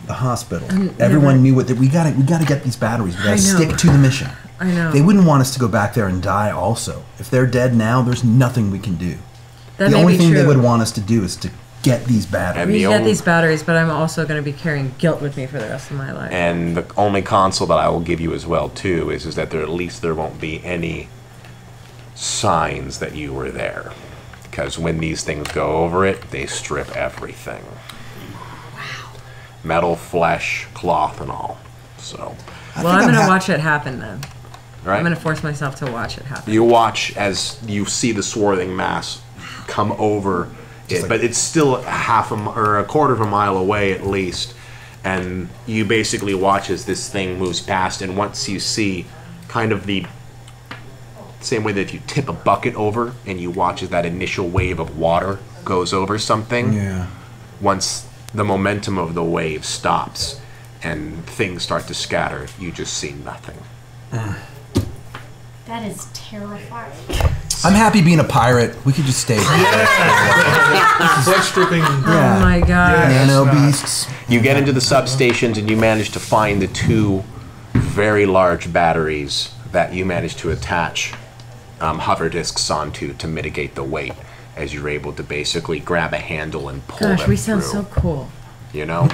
the hospital. Everyone knew what we got to get these batteries. We got to stick to the mission. I know. They wouldn't want us to go back there and die also. If they're dead now, there's nothing we can do. That the may only be thing they true. would want us to do is to get these batteries. We get these batteries, but I'm also going to be carrying guilt with me for the rest of my life. and the only console that I will give you as well too is that at least there won't be any signs that you were there, because when these things go over it, they strip everything. Wow. Metal, flesh, cloth, and all. So. Well, I'm going to watch it happen then. Right? I'm going to force myself to watch it happen. You watch as you see the swarthing mass come over it, but it's still a quarter of a mile away at least, and you basically watch as this thing moves past, and once you see kind of the same way that if you tip a bucket over and you watch as that initial wave of water goes over something, once the momentum of the wave stops and things start to scatter, you just see nothing. That is terrifying. I'm happy being a pirate. We could just stay here. Blood stripping. Yeah. Oh my god. Nano beasts. You get into the substations and you manage to find the 2 very large batteries that you managed to attach hover discs onto to mitigate the weight, as you're able to basically grab a handle and pull them Gosh, we sound through. so cool. You know,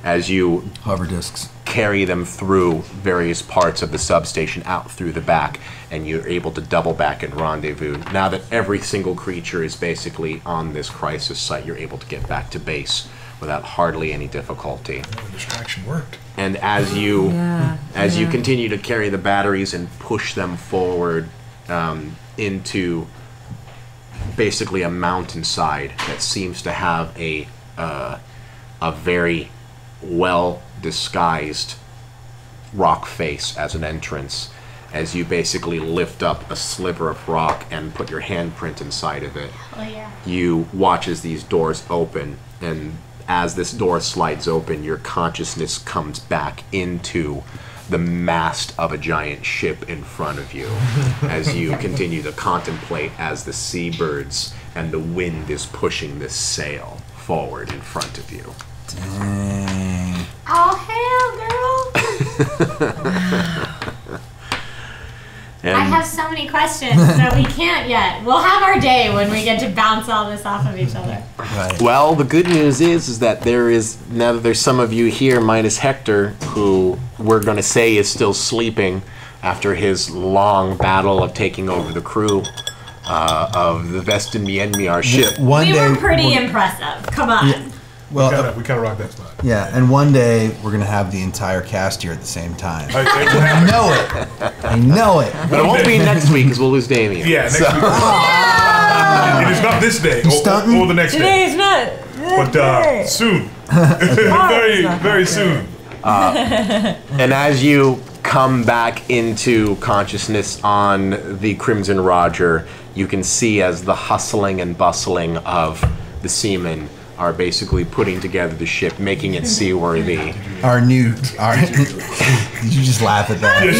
as you Hover discs. carry them through various parts of the substation out through the back, and you're able to double back and rendezvous. Now that every single creature is basically on this crisis site, you're able to get back to base without hardly any difficulty. The distraction worked. And as you Yeah. continue to carry the batteries and push them forward into basically a mountainside that seems to have a very well disguised rock face as an entrance, as you basically lift up a sliver of rock and put your handprint inside of it. Oh yeah. You watch as these doors open, and as this door slides open, your consciousness comes back into the mast of a giant ship in front of you as you continue to contemplate as the seabirds and the wind is pushing this sail forward in front of you. Dang. Oh hell, girl! And I have so many questions, so we can't yet. We'll have our day when we get to bounce all this off of each other. Right. well, the good news is that now that there's some of you here minus Hector, who we're going to say is still sleeping after his long battle of taking over the crew of the Vestimienmiar ship. One We day, were pretty we're- impressive. Come on. Well, We kind of rocked that spot. yeah, and one day we're gonna have the entire cast here at the same time. It will I happen. know it. I know it. But it won't be next week because we'll lose Damion. Yeah, next week. It is not this day or the next day. Today's not. But soon. very soon. And as you come back into consciousness on the Crimson Roger, you can see as the hustling and bustling of the seamen are basically putting together the ship, making it seaworthy. Did you just laugh at that? Yes,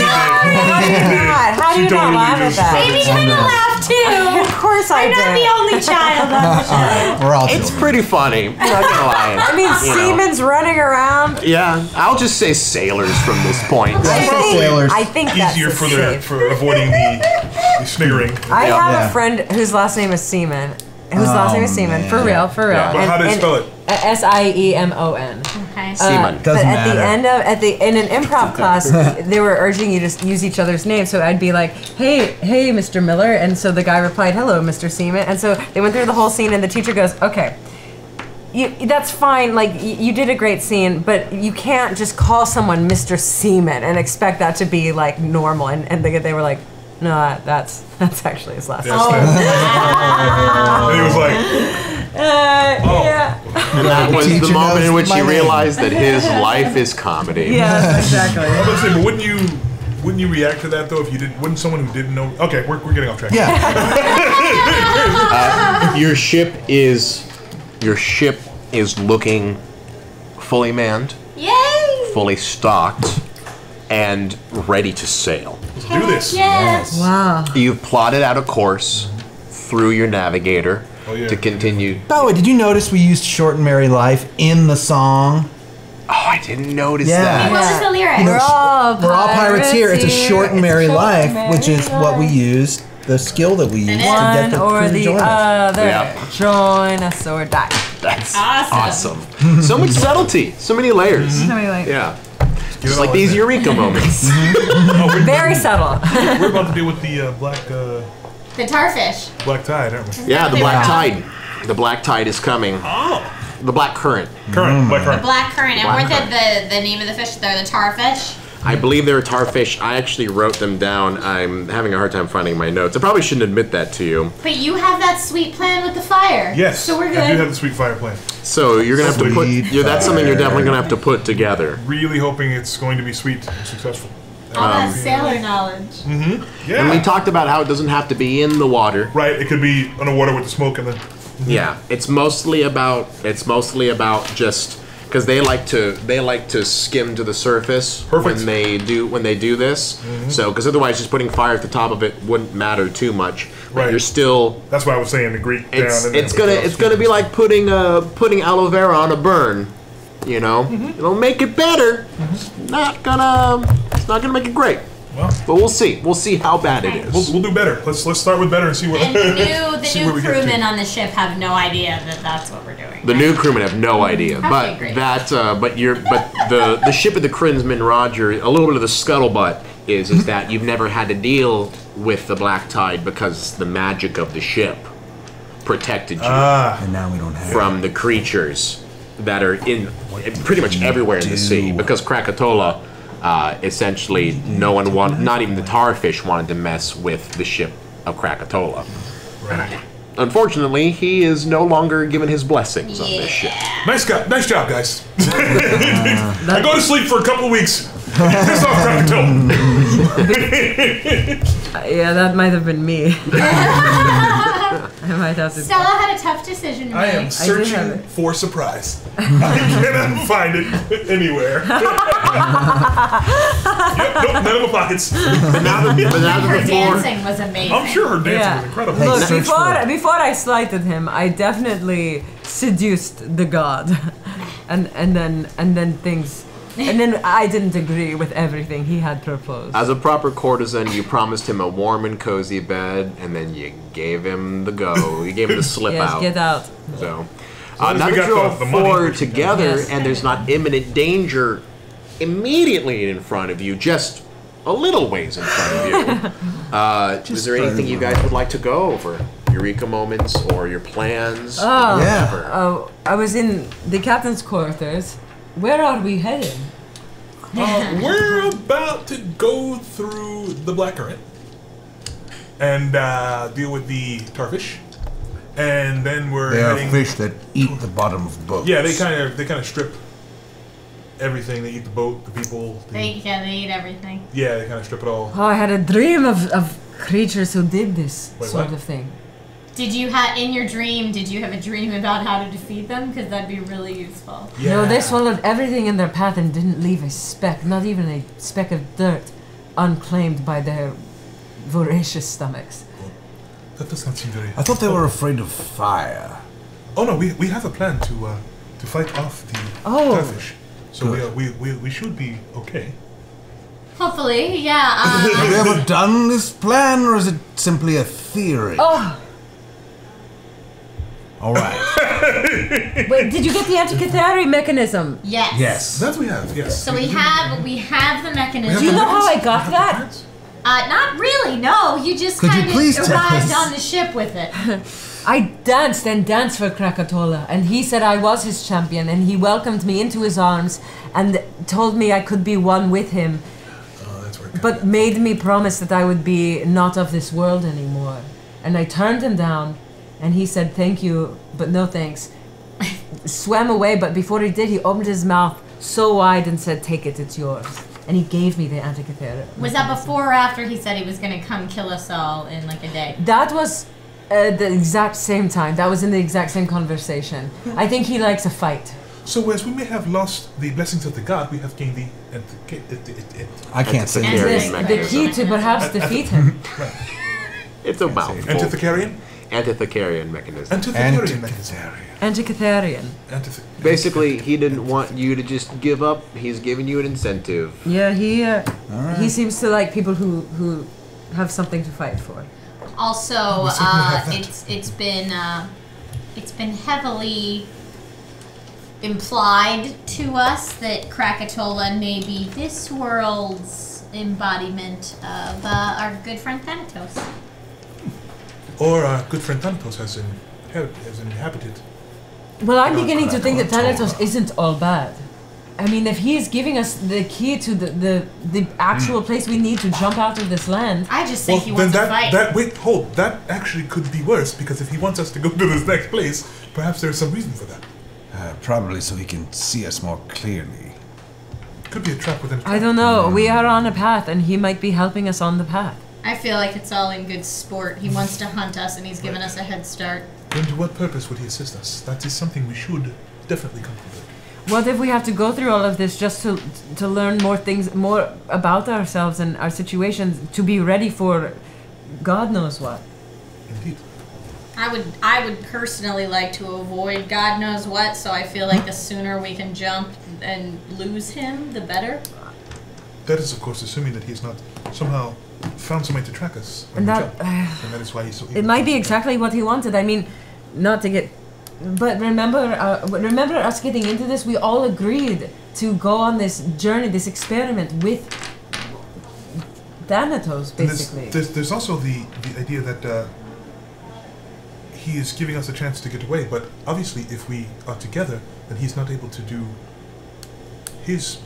How do you not laugh at that? Amy kind of laughed too. Of course I I'm did. not the only child on the show. We're all It's children. pretty funny. I'm not gonna lie. I mean, You know. Seaman's running around. Yeah, I'll just say sailors from this point. Sailors. I think that's Easier safe. for avoiding the sniggering. I have Yeah. a friend whose last name is Seaman. Whose last name is Seaman. man. For real, for real. Yeah. But how do you spell it? SIEMON. Okay. Seaman. But Doesn't at matter. the end in an improv class, they were urging you to use each other's names. So I'd be like, "Hey, Mr. Miller," and so the guy replied, "Hello, Mr. Seaman." And so they went through the whole scene, and the teacher goes, "Okay, that's fine. Like you did a great scene, but you can't just call someone Mr. Seaman and expect that to be like normal." And they were like, "No, that's actually his last name." And he was like, Yeah. And that was the Teacher moment in knows which my he name. realized that his life is comedy. Yes, exactly. I was gonna say, but wouldn't you react to that though if you didn't? Wouldn't someone who didn't know? Okay, we're getting off track. Yeah. Your ship is looking fully manned, Yay! fully stocked, and ready to sail. Let's do this. Yes. Wow. You've plotted out a course through your navigator Oh, yeah. to continue. By the way, did you notice we used "Short and Merry Life" in the song? Oh, I didn't notice Yeah. that. What was the lyric? You know, We're all pirates here. It's a here. short and It's a merry short and life, merry which is what we life. used, the skill that we used to get One the or crew to the join us. other. Yeah. Join us or die. That's Awesome. awesome. So much subtlety, so many layers. Anyway, Yeah. Get Just it like all these in there. Eureka moments. very subtle. We're about to deal with the The tarfish. black tide, aren't we? Yeah, the black tide. The black tide is coming. Oh, The black current. current, black current. Black currant. And Black weren't it the name of the fish? They're the tarfish. I believe they're tarfish. I actually wrote them down. I'm having a hard time finding my notes. I probably shouldn't admit that to you. But you have that sweet plan with the fire. Yes. So we're I do have good. the sweet fire plan. So you're gonna have to put. Sweet That's something you're fire. definitely gonna have to put together. Really hoping it's going to be sweet and successful. All that sailor knowledge. Yeah. And we talked about how it doesn't have to be in the water. Right. It could be underwater with the smoke and the. Yeah, it's mostly about just because they like to skim to the surface Perfect. when they do this. So because otherwise, just putting fire at the top of it wouldn't matter too much. But Right. you're still. That's why I was saying the Greek down. It's and it's then gonna be like putting aloe vera on a burn. You know, it'll make it better. It's not gonna make it great. Well, But we'll see. We'll see how bad it is. we'll do better. Let's start with better and see what. And the see new where we get to. crewmen on the ship have no idea that that's what we're doing. The new crewmen have no idea, Okay, but great. the ship of the Crimson Roger, a little bit of the scuttlebutt is that you've never had to deal with the black tide because the magic of the ship protected you And now we don't have from the creatures that are in pretty much everywhere in the sea. Because Krakatoa, essentially, no one wanted, not even the tarfish wanted to mess with the ship of Krakatoa. Right. Unfortunately, he is no longer given his blessings on this ship. Nice job, guys. I go to sleep for a couple of weeks. Piss off Krakatoa. Yeah, that might have been me. I might have to. Stella had a tough decision to I make. am have searching it. for surprise. I cannot find it anywhere. Yep, nope, none of my pockets. But now Her that the floor, dancing was amazing. I'm sure her dancing Yeah. was incredible. Hey, Look, search for before I slighted him, I definitely seduced the god, and then things, and then I didn't agree with everything he had proposed. as a proper courtesan, you promised him a warm and cozy bed, and then you gave him the go. You gave him the slip Yes, out. get out. So, long as now we that got you're all the money, four we can- together, Yes. and there's not imminent danger immediately in front of you, just a little ways in front of you. Is there anything you guys would like to go over? Eureka moments or your plans? Oh, Whatever. oh, I was in the captain's quarters. Where are we heading? We're about to go through the black current and deal with the tarfish. and then we're They are heading. fish that eat the bottom of boats. Yeah, they kind of strip everything. They eat the boat, the people. They eat everything. Yeah, they kind of strip it all. Oh, I had a dream of creatures who did this Wait, sort what? of thing. Did you have in your dream? Did you have a dream about how to defeat them? Because that'd be really useful. Yeah. No, they swallowed everything in their path and didn't leave a speck, not even a speck of dirt, unclaimed by their voracious stomachs. That does not seem very. I thought they were afraid of fire. Oh no, we have a plan to fight off the starfish. So we should be okay. Hopefully, yeah. Have you ever done this plan, or is it simply a theory? Oh, All right. wait, did you get the antikythera mechanism? Yes. Yes. That we have, yes. So we have the mechanism. Do you know how I got that? Not really. No, you just Could you kind please of tell arrived us? on the ship with it. I danced and danced for Krakatoa, and he said I was his champion, and he welcomed me into his arms and told me I could be one with him, Oh, that's where it but made me promise that I would be not of this world anymore. And I turned him down, and he said thank you, but no thanks. Swam away, but before he did, he opened his mouth so wide and said, take it, it's yours. And he gave me the antikythera. Was that before or after he said he was going to come kill us all in like a day? That was the exact same time. That was in the exact same conversation. I think he likes a fight. So whereas we may have lost the blessings of the god, we have gained the I can't say And this. the- The key to perhaps defeat him. It's a mouthful. Antithecarian? Antithecarian mechanism. Antithecarian mechanism. Antikytherian. Basically, he didn't want you to just give up. He's giving you an incentive. Yeah, he seems to like people who have something to fight for. Also, have that. it's been heavily implied to us that Krakatoa may be this world's embodiment of our good friend Thanatos. Or our good friend Thanatos has inhabited. Well, I'm beginning to think that Thanatos isn't all bad. I mean, if he is giving us the key to the actual place we need to jump out of this land. I just think he wants to fight. That actually could be worse, because if he wants us to go to this next place, perhaps there's some reason for that. Probably so he can see us more clearly. Could be a trap within a trap. I don't know. We are on a path, and he might be helping us on the path. I feel like it's all in good sport. He wants to hunt us, and he's given us a head start. Then to what purpose would he assist us? That is something we should definitely contemplate. What if we have to go through all of this just to learn more about ourselves and our situations, to be ready for God knows what? Indeed. I would personally like to avoid God knows what, so I feel like the sooner we can jump and lose him, the better. That is, of course, assuming that he has not somehow found some way to track us when And we that- jump. And that is why he's so evil. It might be exactly what he wanted. I mean, not to get... But remember us getting into this, we all agreed to go on this journey, this experiment with Thanatos, And basically. there's also the idea that he is giving us a chance to get away, but obviously if we are together, then he's not able to do his,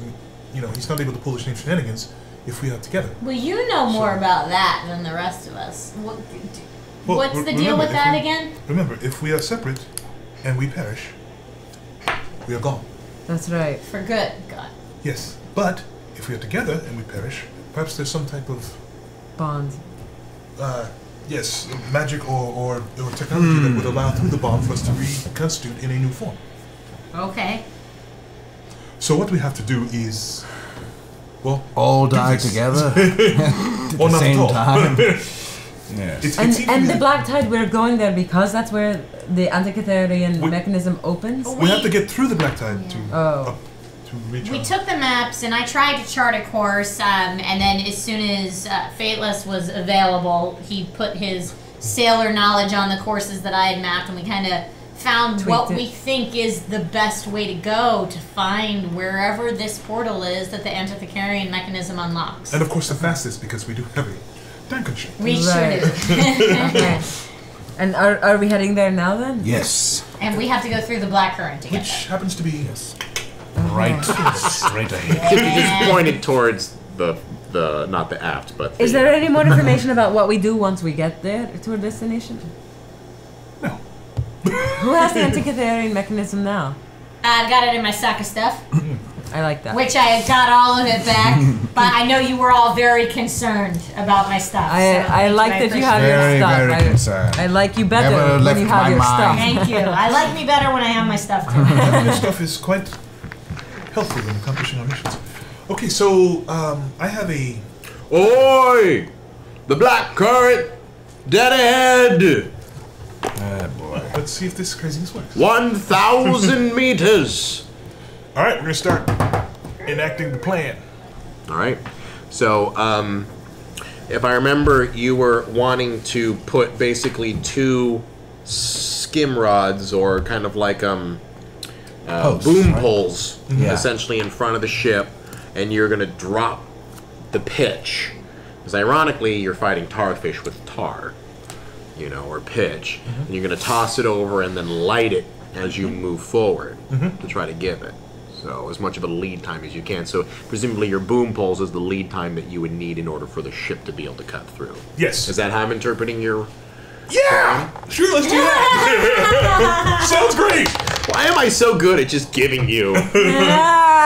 he's not able to pull the same shenanigans if we are together. Well, you know more about that than the rest of us. What's the deal remember, with that again? Remember, if we are separate and we perish, we are gone. That's right. For good, God. Yes, but if we are together and we perish, perhaps there's some type of Bond. yes, magic or technology that would allow through the bomb for us to reconstitute in a new form. Okay. So what we have to do is, well, All die together at or the not same at all. time. Yes. It seems to And be the that Black Tide, we're going there because that's where the Antikytherian mechanism opens? we have to get through the black tide to Oh. to reach. We our- took the maps, and I tried to chart a course, and then as soon as Fateless was available, he put his sailor knowledge on the courses that I had mapped, and we kind of found what Tweaked it. we think is the best way to go to find wherever this portal is that the Antikytherian mechanism unlocks. And of course the fastest, because we do have a Duncan ship. We Right. sure do. Okay. And are we heading there now then? Yes. And we have to go through the black current to get Which happens to be Right. Straight ahead. If you just pointed towards the not the aft, but Is there any more information about what we do once we get there to our destination? no. Who has the anti-Catharian mechanism now? I've got it in my sack of stuff, I like that. which I got all of it back. But I know you were all very concerned about my stuff. I like that you have your Very, stuff. very concerned. I like you better Never when left you have my your mind. stuff. Thank you. I like me better when I have my stuff too. Having this stuff is quite helpful in accomplishing our missions. Okay, so I have a. Oi! The black current, dead ahead. Boy. Let's see if this craziness works. 1,000 meters. All right, we're gonna start enacting the plan. All right. So, if I remember, you were wanting to put basically 2 skim rods or kind of like Posts, boom right? poles, Yeah. essentially in front of the ship, and you're gonna drop the pitch. Because ironically, you're fighting tarfish with tar, or pitch, and you're gonna toss it over and then light it as you move forward to try to give it. So as much of a lead time as you can. So presumably your boom poles is the lead time that you would need in order for the ship to be able to cut through. Yes. Is that how I'm interpreting your... Yeah! Sure, let's do that! Sounds great! Why am I so good at just giving you...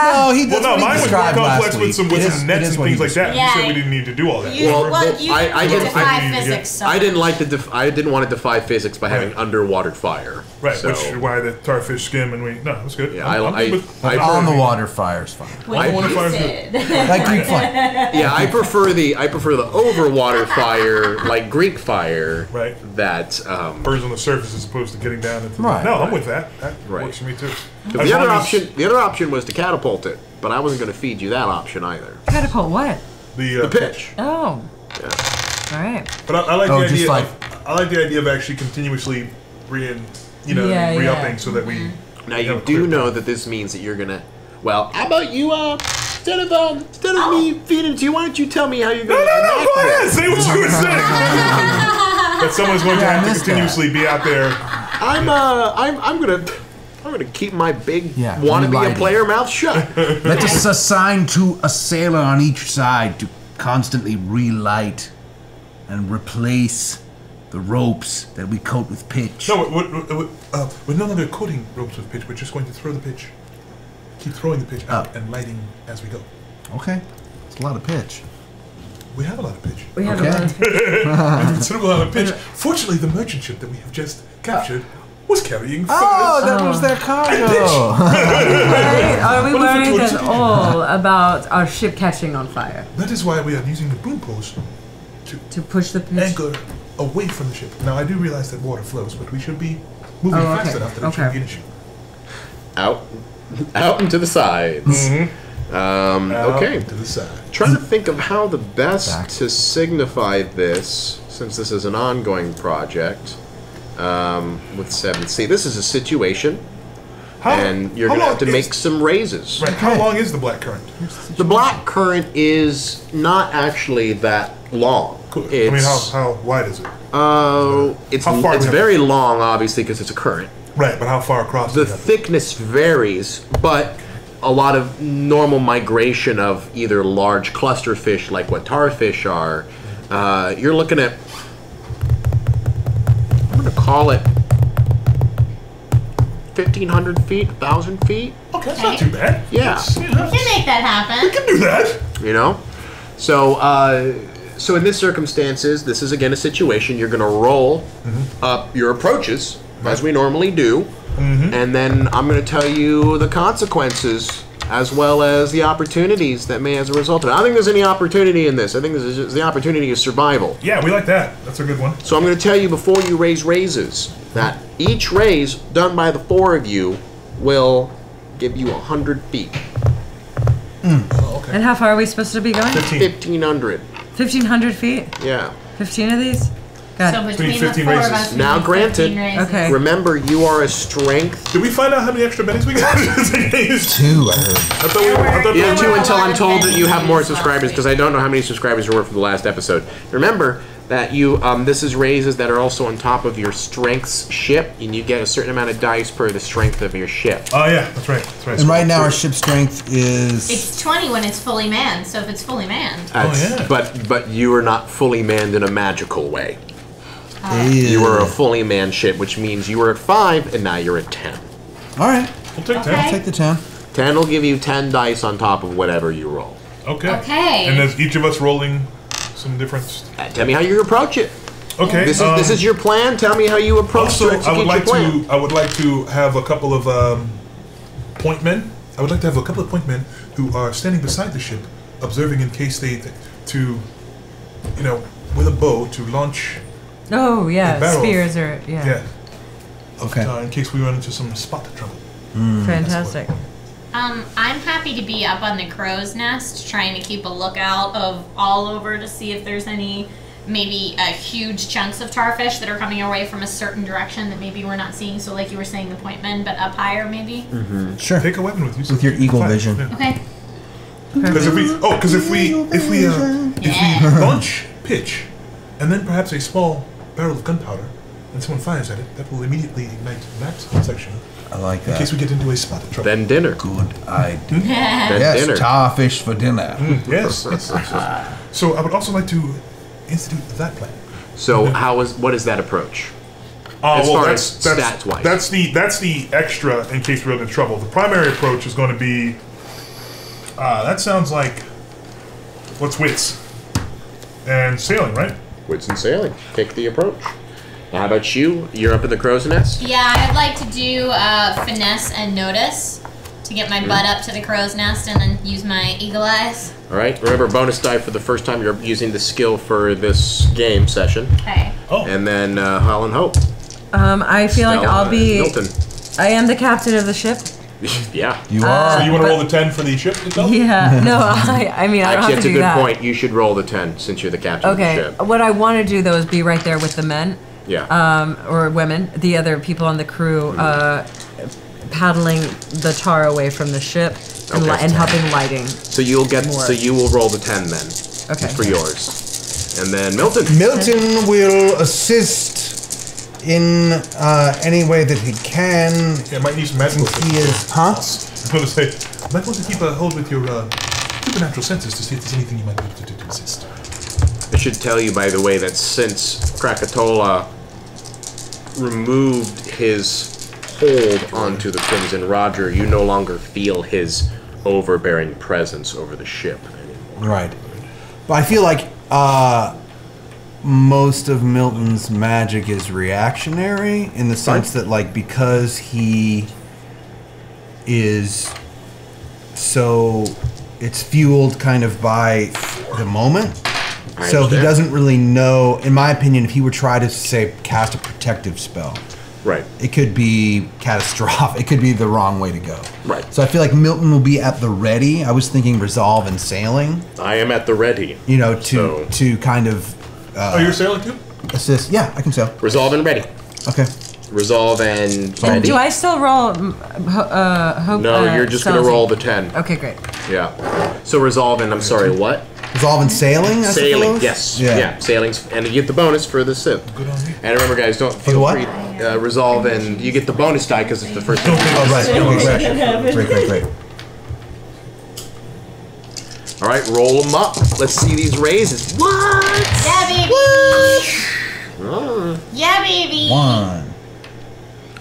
No, he Well, does no, what he mine was more described complex last with week. some It is- nets it is and what he things like that. Yeah. You said we didn't need to do all that. You, Well, you I didn't didn't- defy I- physics. So I didn't like to I didn't want to defy physics by having Right. underwater fire. Right, So, which is why the tarfish skim and we. No, it was good. Yeah, I'm I- good with- I- On the water, fire's fine. What wanna you fire said. Like Greek fire. yeah, I prefer the overwater fire, like Greek fire. Right. That birds on the surface as opposed to getting down into. Right, No, I'm right. with that. That Right. works for me too. the As other long as option was to catapult it, but I wasn't going to feed you that option either. Catapult what? The Pitch. Oh. All right. But I like Oh, the just idea. like- I like the idea of actually continuously Yeah, re-upping yeah. so that we. Now have you a do clear know plan. that this means that you're gonna. Well, how about you? Instead of me feeding it to you, why don't you tell me how you're No, gonna? no, no! enact Go ahead. this? Say what you would say. That someone's going to Yeah, I have to missed continuously be out there. I'm gonna keep my big Yeah, wanna be a relighting. player mouth shut. Let us assign to a sailor on each side to constantly relight and replace the ropes that we coat with pitch. No, we're no longer coating ropes with pitch. We're just going to throw the pitch. Keep throwing the pitch out and lighting as we go. Okay. It's a lot of pitch. We have a lot of pitch. We have Okay. a lot of A considerable amount of pitch. Fortunately, the merchant ship that we have just captured was carrying Oh, furs. that was their cargo. Are we What if it worried was at chicken? all about our ship catching on fire? That is why we are using the boom poles To push the pitch? anchor away from the ship. Now, I do realize that water flows, but we should be moving Oh, fast okay. enough that it Okay. shouldn't be an issue. Out and to the sides. Out Okay. to the side. Trying to think of how the best Back. to signify this, since this is an ongoing project. With 7C, this is a situation, and you're how gonna have to long make is- some raises. Right. How long is the black current? The black current is not actually that long. Cool. It's, I mean, how wide is it? it's how far it's we have very long, obviously, because it's a current. Right, but how far across? do The we have to- thickness varies, but a lot of normal migration of either large cluster fish, like what tarfish are, you're looking at. I'm going to call it 1,500 feet, 1,000 feet. Okay, that's not too bad. Yeah. That's- You can make that happen. we can do that. You know, so in this circumstances, this is again a situation you're going to roll up your approaches as we normally do, and then I'm going to tell you the consequences as well as the opportunities that may as a result of it. I don't think there's any opportunity in this. I think this is just the opportunity is survival. Yeah, we like that. That's a good one. So I'm going to tell you before you raise raises that each raise done by the 4 of you will give you 100 feet. Oh, okay. And how far are we supposed to be going? 1,500. 1,500 feet? Yeah. 15 of these? Got So it. between the 15 four of raises. us, we Now need granted- 15 raises. Okay. Remember, you are a strength. Did we find out how many extra bennies we got? 2, I heard. I thought Yeah, we 2 were- until I'm told that you have more Bennies subscribers, because I don't know how many subscribers there were for the last episode. Remember that you this is raises that are also on top of your strengths ship, and you get a certain amount of dice per the strength of your ship. Oh yeah, that's right. That's right. And right now our ship strength is... It's 20 when it's fully manned, so if it's fully manned. That's- yeah. But you are not fully manned in a magical way. You were a fully manned ship, which means you were at 5, and now you're at 10. All right. We'll take 10. I'll take the 10. 10 will give you 10 dice on top of whatever you roll. Okay. Okay. And is each of us rolling some different... Tell me how you approach it. Okay. This is your plan. Tell me how you approach to execute your plan. I would like to have a couple of point men. I would like to have a couple of point men who are standing beside the ship, observing in case with a bow to launch. Oh yeah, barrel. spears or Yeah. Okay. In case we run into some spot trouble. Fantastic. I'm happy to be up on the crow's nest, trying to keep a lookout of all over to see if there's any maybe huge chunks of tarfish that are coming our way from a certain direction that maybe we're not seeing. So like you were saying, the point men, but up higher maybe. Sure. Take a weapon with you. With your eagle vision. Yeah. Okay. Because if we launch pitch, and then perhaps a small barrel of gunpowder, and someone fires at it, that will immediately ignite that section. I like that. In case we get into a spot of trouble. Then dinner. Good idea. Then Yes, dinner. tarfish for dinner. Yes. So I would also like to institute that plan. So what is that approach? As far as stats-wise. That's the extra in case we're in trouble. The primary approach is going to be. That sounds like. What's wits? And sailing, right? Wits and sailing. Pick the approach. Now, how about you? You're up in the crow's nest? Yeah, I'd like to do finesse and notice to get my butt up to the crow's nest and then use my eagle eyes. All right. Remember, bonus die for the first time you're using the skill for this game session. Okay. Oh. And then Hal and Hope. I feel like Stella I'll be. and Milton. I am the captain of the ship. Yeah. You are. So you want to roll the 10 for the ship itself? Yeah. No, I mean I don't Actually, have that's to a do good that. point. You should roll the 10 since you're the captain of the Okay. ship. What I want to do though is be right there with the men. Yeah. Or women, the other people on the crew, paddling the tar away from the ship and, Okay. and helping lighting. So you'll get. more. So you will roll the 10 then. Okay. For yours. And then Milton. Milton will assist in any way that he can. Yeah, might need some magical Since he is, huh? I was going to say, might want to keep a hold with your supernatural senses to see if there's anything you might be able to do to assist. I should tell you, by the way, that since Krakatoa removed his hold onto the Crimson Roger, you no longer feel his overbearing presence over the ship anymore. Right. But I feel like most of Milton's magic is reactionary in the sense that, like, because he is so, it's fueled kind of by the moment. So he doesn't really know, in my opinion, if he would try to, say, cast a protective spell, Right. it could be catastrophic. It could be the wrong way to go. Right. So I feel like Milton will be at the ready. I was thinking resolve and sailing. I am at the ready. You know, So- to kind of You're sailing too? assist. Yeah, I can sail. Resolve and ready. Okay. Resolve and And ready. do I still roll hope? No, you're just going to spells? roll the 10. Okay, great. Yeah. So resolve and, I'm sorry, what? Resolve and sailing. I Sailing, suppose? yes. Yeah. Yeah, sailing's, and you get the bonus for the sip. Good on you. And remember, guys, don't the feel what? free. Resolve and you get the bonus die because it's the first time. Oh, right. Okay, great. All right, roll them up. Let's see these raises. What? Yeah, baby. Oh. Yeah, baby. 1. Are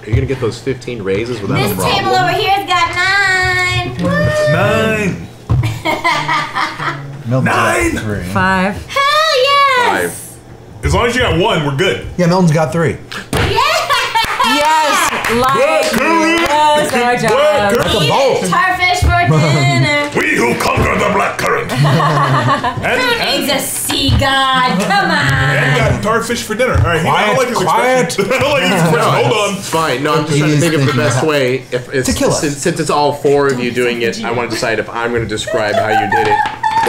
you gonna get those 15 raises without This a problem? table over here's got 9. Woo! 9. Milton's Nine! got 3. 5. Hell yes! As long as you got 1, we're good. Yeah, Milton's got 3. Yes, like yes, my job. Eat it, starfish for dinner. We who conquer the black current. Who needs a sea god? Come on. And got tarfish for dinner. All right, I don't like his Quiet. expression. I don't like his expression. Hold on. It's fine. No, I'm just He trying to is think of the thinking best about- way. If it's, To kill us. Since it's all 4 of you doing it, I want to decide if I'm going to describe how you did it,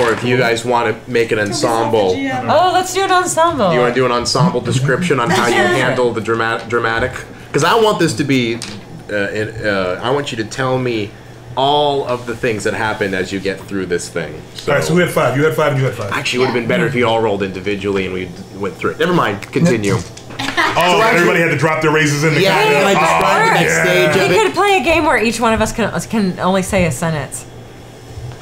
or if you guys want to make an ensemble. Do Oh, let's do an ensemble. you want to do an ensemble description on how you handle the dramatic? Because I want this to be. I want you to tell me all of the things that happened as you get through this thing. So, All right, so we had 5. You had 5 and you had 5. actually, it would have been better if you all rolled individually and we went through it. Never mind. Continue. Oh, everybody had to drop their raises in the Yeah, cabinet. like describe the next stage We of it. could play a game where each one of us can only say a sentence.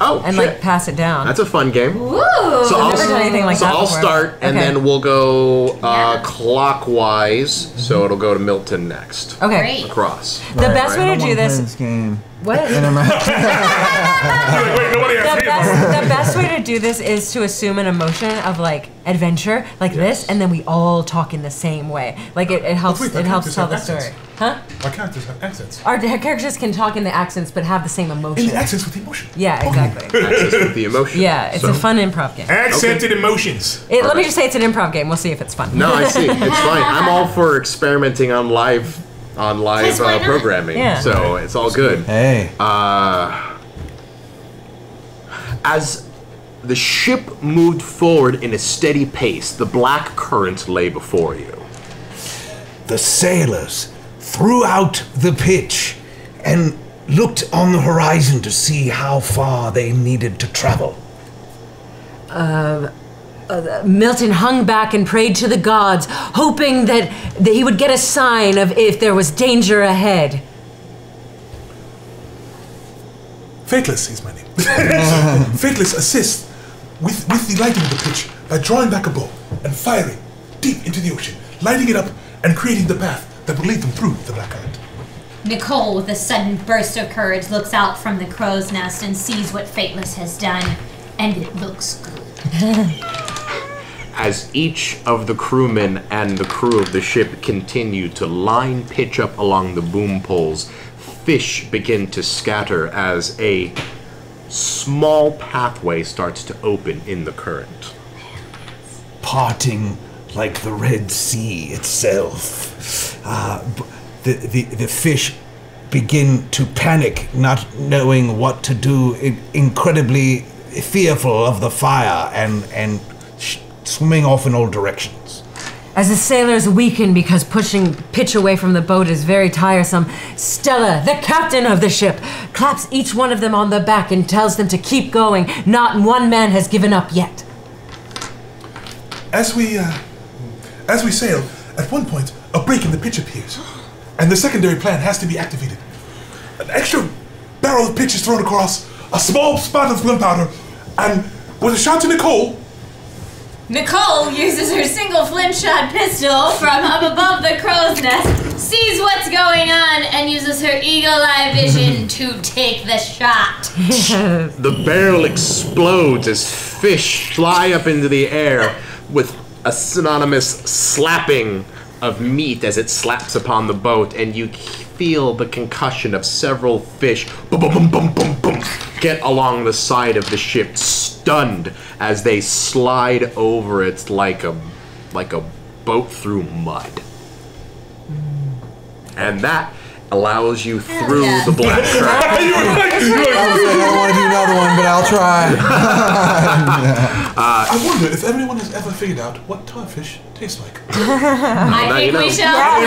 and like pass it down. That's a fun game. Ooh. So I've never done anything like that I'll before. start, and Okay. then we'll go clockwise. So it'll go to Milton next. Okay. Great. Across. The best way to do this. game. What? Wait, nobody asked me about it. The best way to do this is to assume an emotion of like adventure, like this, and then we all talk in the same way. Like it helps. wait, It helps characters tell have the story. accents. Huh? Our characters have accents. Our characters can talk in the accents, but have the same emotion. In the accents with emotion. Yeah, exactly. Access with the emotion. Yeah, it's a fun improv game. Accented emotions. Let me just say it's an improv game. We'll see if it's fun. No, I see. It's fine. I'm all for experimenting on live Yes, why not? programming. Yeah. So it's all good. Hey. As the ship moved forward in a steady pace, the black current lay before you. The sailors threw out the pitch and looked on the horizon to see how far they needed to travel. Milton hung back and prayed to the gods, hoping that he would get a sign of if there was danger ahead. Fateless is my name. Fateless assists with the lighting of the pitch by drawing back a bow and firing deep into the ocean, lighting it up and creating the path that will lead them through the black current. Nicole, with a sudden burst of courage, looks out from the crow's nest and sees what Fateless has done, and it looks good. As each of the crewmen and the crew of the ship continue to line pitch up along the boom poles, fish begin to scatter as a small pathway starts to open in the current. Parting like the Red Sea itself. The fish begin to panic, not knowing what to do, incredibly fearful of the fire, and swimming off in all directions. As the sailors weaken because pushing pitch away from the boat is very tiresome, Stella, the captain of the ship, claps each one of them on the back and tells them to keep going. Not one man has given up yet. As we sail, at one point, a break in the pitch appears, and the secondary plan has to be activated. An extra barrel of pitch is thrown across, a small spot of gunpowder, and with a shout to Nicole, Nicole uses her single flint-shot pistol from up above the crow's nest, sees what's going on, and uses her eagle-eye vision to take the shot. The barrel explodes as fish fly up into the air with a synonymous slapping of meat as it slaps upon the boat, and you feel the concussion of several fish boom, boom, boom, boom, boom, boom, get along the side of the ship, stunned as they slide over it like a boat through mud. And that allows you through the black current. I don't want to do another one, but I'll try. I wonder if everyone has ever figured out what tarfish tastes like. I think we shall.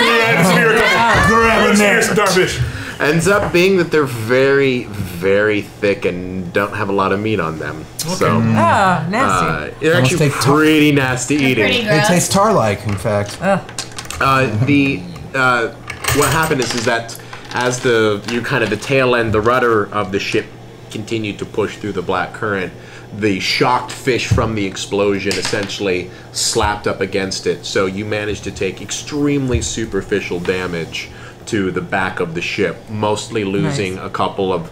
Here's some tarfish. Ends up being that they're very, very thick and don't have a lot of meat on them. So Oh, nasty. they're actually take tar- pretty nasty eating. Pretty They gross. taste tar-like, in fact. What happened is that as the tail end, the rudder of the ship continued to push through the black current, the shocked fish from the explosion essentially slapped up against it. So you managed to take extremely superficial damage to the back of the ship, mostly losing a couple of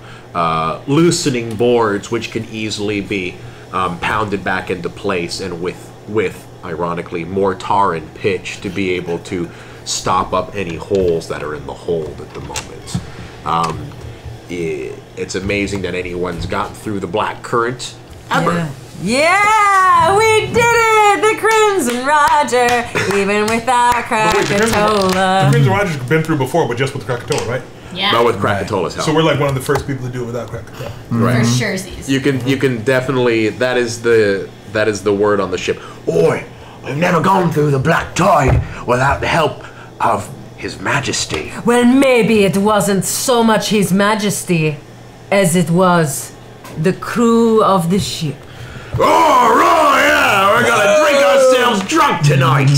loosening boards, which can easily be pounded back into place, and with ironically more tar and pitch to be able to stop up any holes that are in the hold at the moment. It's amazing that anyone's gotten through the black current ever. Yeah, we did it! The Crimson Roger, even without The Krakatoa. Crimson Roger's been through before, but just with Krakatoa, right? Yeah. But with Krakatola's help. So we're like one of the first people to do it without Krakatoa. Right. For surezies. You can definitely, that is the word on the ship. Oi, we've never gone through the black tide without the help of His Majesty. Well, maybe it wasn't so much His Majesty as it was the crew of the ship. Oh, right, yeah, we're gonna drink ourselves drunk tonight.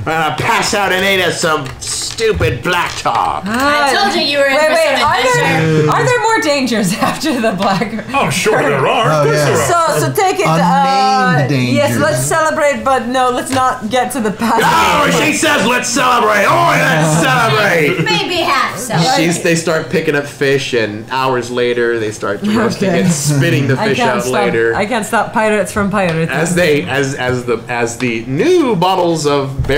We're gonna pass out and eat us some stupid black tar. I told you were in for some adventure. Are there more dangers after the black? Oh, sure there are. Oh, Of course yeah. there are. So take it. Unnamed dangers. Yes, let's celebrate, but no, let's not get to the past. Oh, she says, let's celebrate. Oh, let's celebrate. Maybe half so. They start picking up fish, and hours later they start roasting Okay. it, spitting the fish out later. I can't stop pirates from pirating. As the new barrels of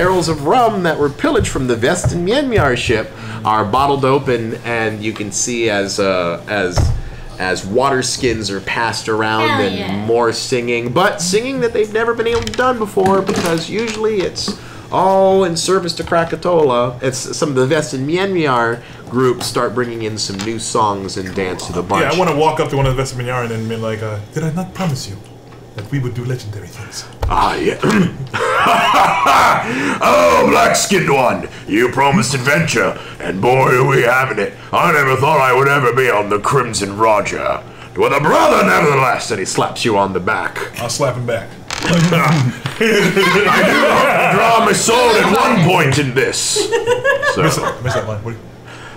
rum that were pillaged from the Western Myanmar ship are bottled open, and you can see as water skins are passed around Hell and yeah. more singing, but singing that they've never been able to done before, because usually it's all in service to Krakatoa. It's some of the Western Myanmar groups start bringing in some new songs and dance to the bunch. Yeah, I want to walk up to one of the Vestminyaran and be like, did I not promise you that we would do legendary things? Ah, yeah. Oh, black-skinned one, you promised adventure, and boy, are we having it. I never thought I would ever be on the Crimson Roger. With a brother, nevertheless, and he slaps you on the back. I'll slap him back. I do hope to draw my sword at one point in this. Miss that line.